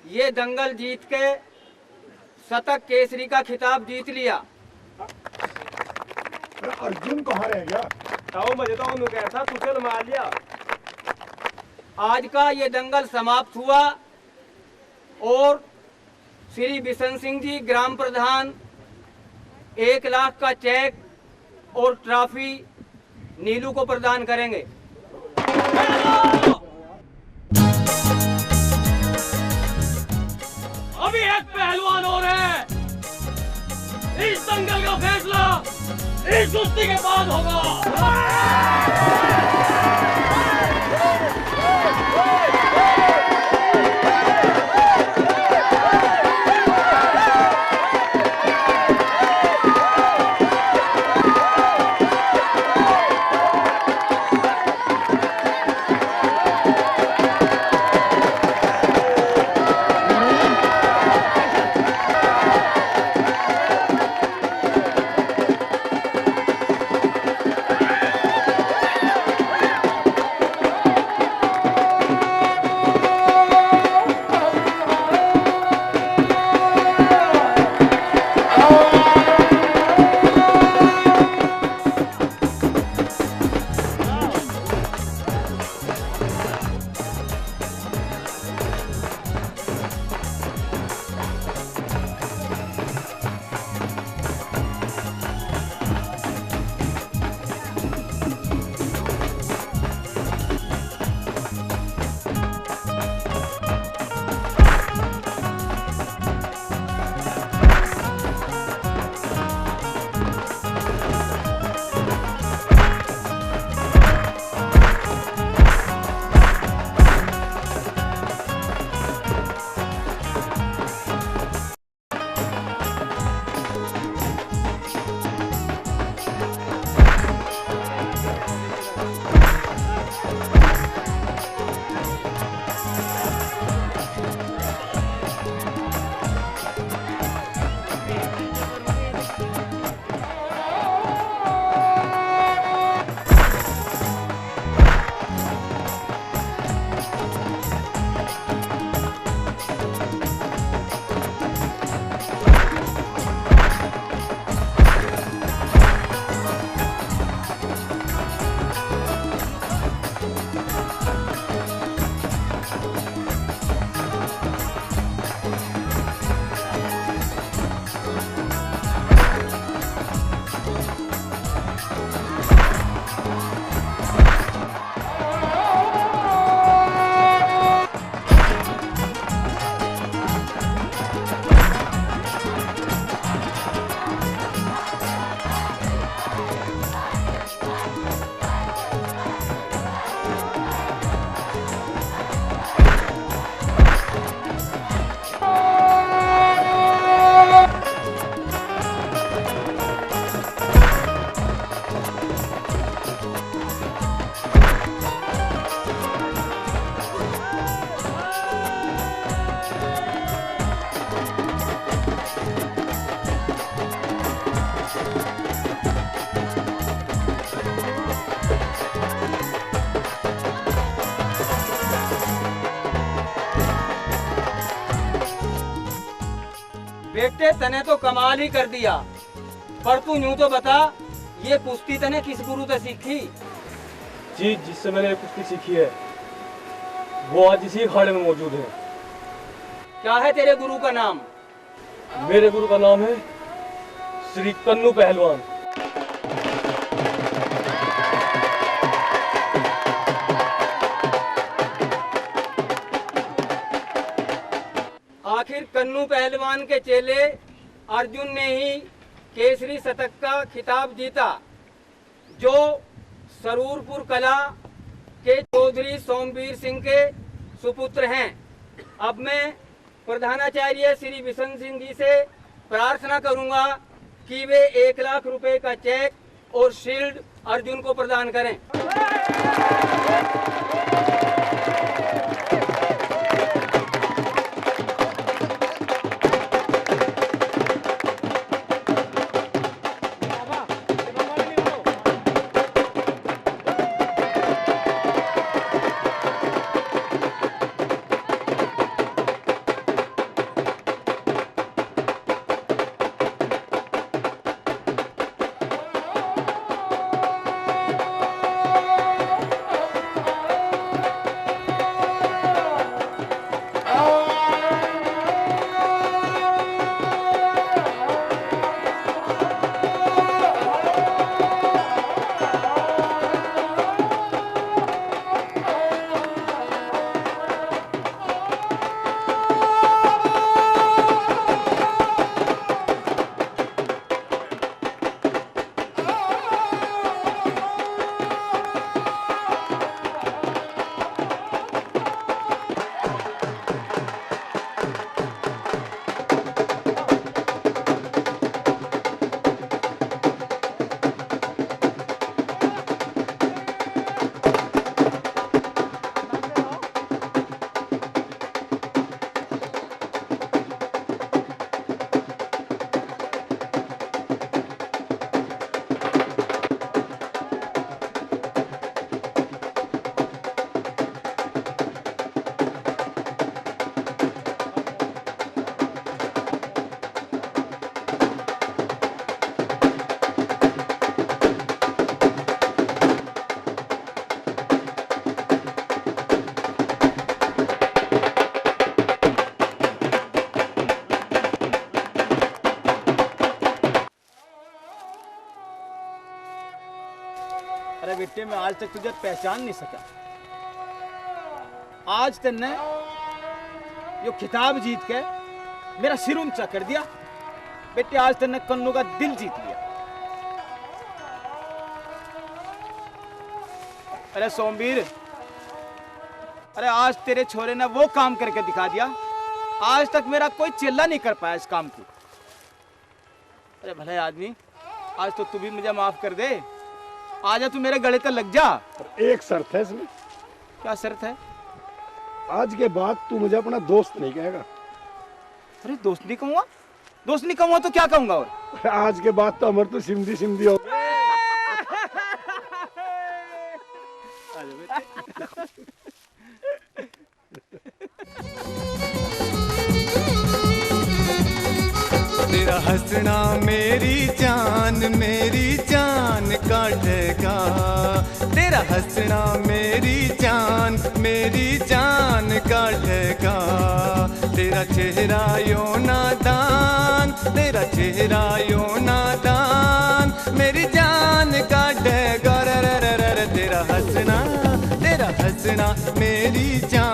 ये दंगल जीत के शतक केसरी का खिताब जीत लिया। अर्जुन कहाँ रह गया? ताऊ मुझे तो उन्होंने कहा था तुझे मार लिया। आज का ये दंगल समाप्त हुआ और श्री बिशन सिंह जी ग्राम प्रधान 1 लाख का चेक और ट्रॉफी नीलू को प्रदान करेंगे। अभी एक पहलवान और है। इस दंगल का फैसला इस कुश्ती के बाद होगा। बेटे तने तो कमाल ही कर दिया, पर तू यूं तो बता, ये कुश्ती तने किस गुरु से सीखी? जी, जिससे मैंने कुश्ती सीखी है वो आज इसी अखाड़े में मौजूद है। क्या है तेरे गुरु का नाम? मेरे गुरु का नाम है श्री कन्नू पहलवान। आखिर कन्नू पहलवान के चेले अर्जुन ने ही केसरी शतक का खिताब जीता, जो सरूरपुर कला के चौधरी सोमवीर सिंह के सुपुत्र हैं। अब मैं प्रधानाचार्य श्री बिशन सिंह जी से प्रार्थना करूंगा कि वे 1 लाख रुपए का चेक और शील्ड अर्जुन को प्रदान करें। अरे बेटे, मैं आज तक तुझे पहचान नहीं सका। आज तेने यो खिताब जीत के मेरा सिर ऊंचा कर दिया। बेटे, आज तेने कन्नू का दिल जीत लिया। अरे सोमवीर, अरे आज तेरे छोरे ने वो काम करके दिखा दिया, आज तक मेरा कोई चिल्ला नहीं कर पाया इस काम को। अरे भले आदमी, आज तो तू भी मुझे माफ कर दे। आजा, तू मेरे गले तक लग जा। एक शर्त है इसमें। क्या शर्त है? आज के बाद तू मुझे अपना दोस्त नहीं कहेगा। अरे दोस्त नहीं कहूँगा? दोस्त नहीं कहूँगा तो क्या कहूँगा? और आज के बाद तो अमर तो सिमधी सिमधी हो। तेरा हंसना मेरी जान काटेगा। तेरा हंसना मेरी जान काटेगा। तेरा चेहरा यो नादान, तेरा चेहरा यो नादान मेरी जान काटेगा। रे रे रे रे, तेरा हंसना मेरी जान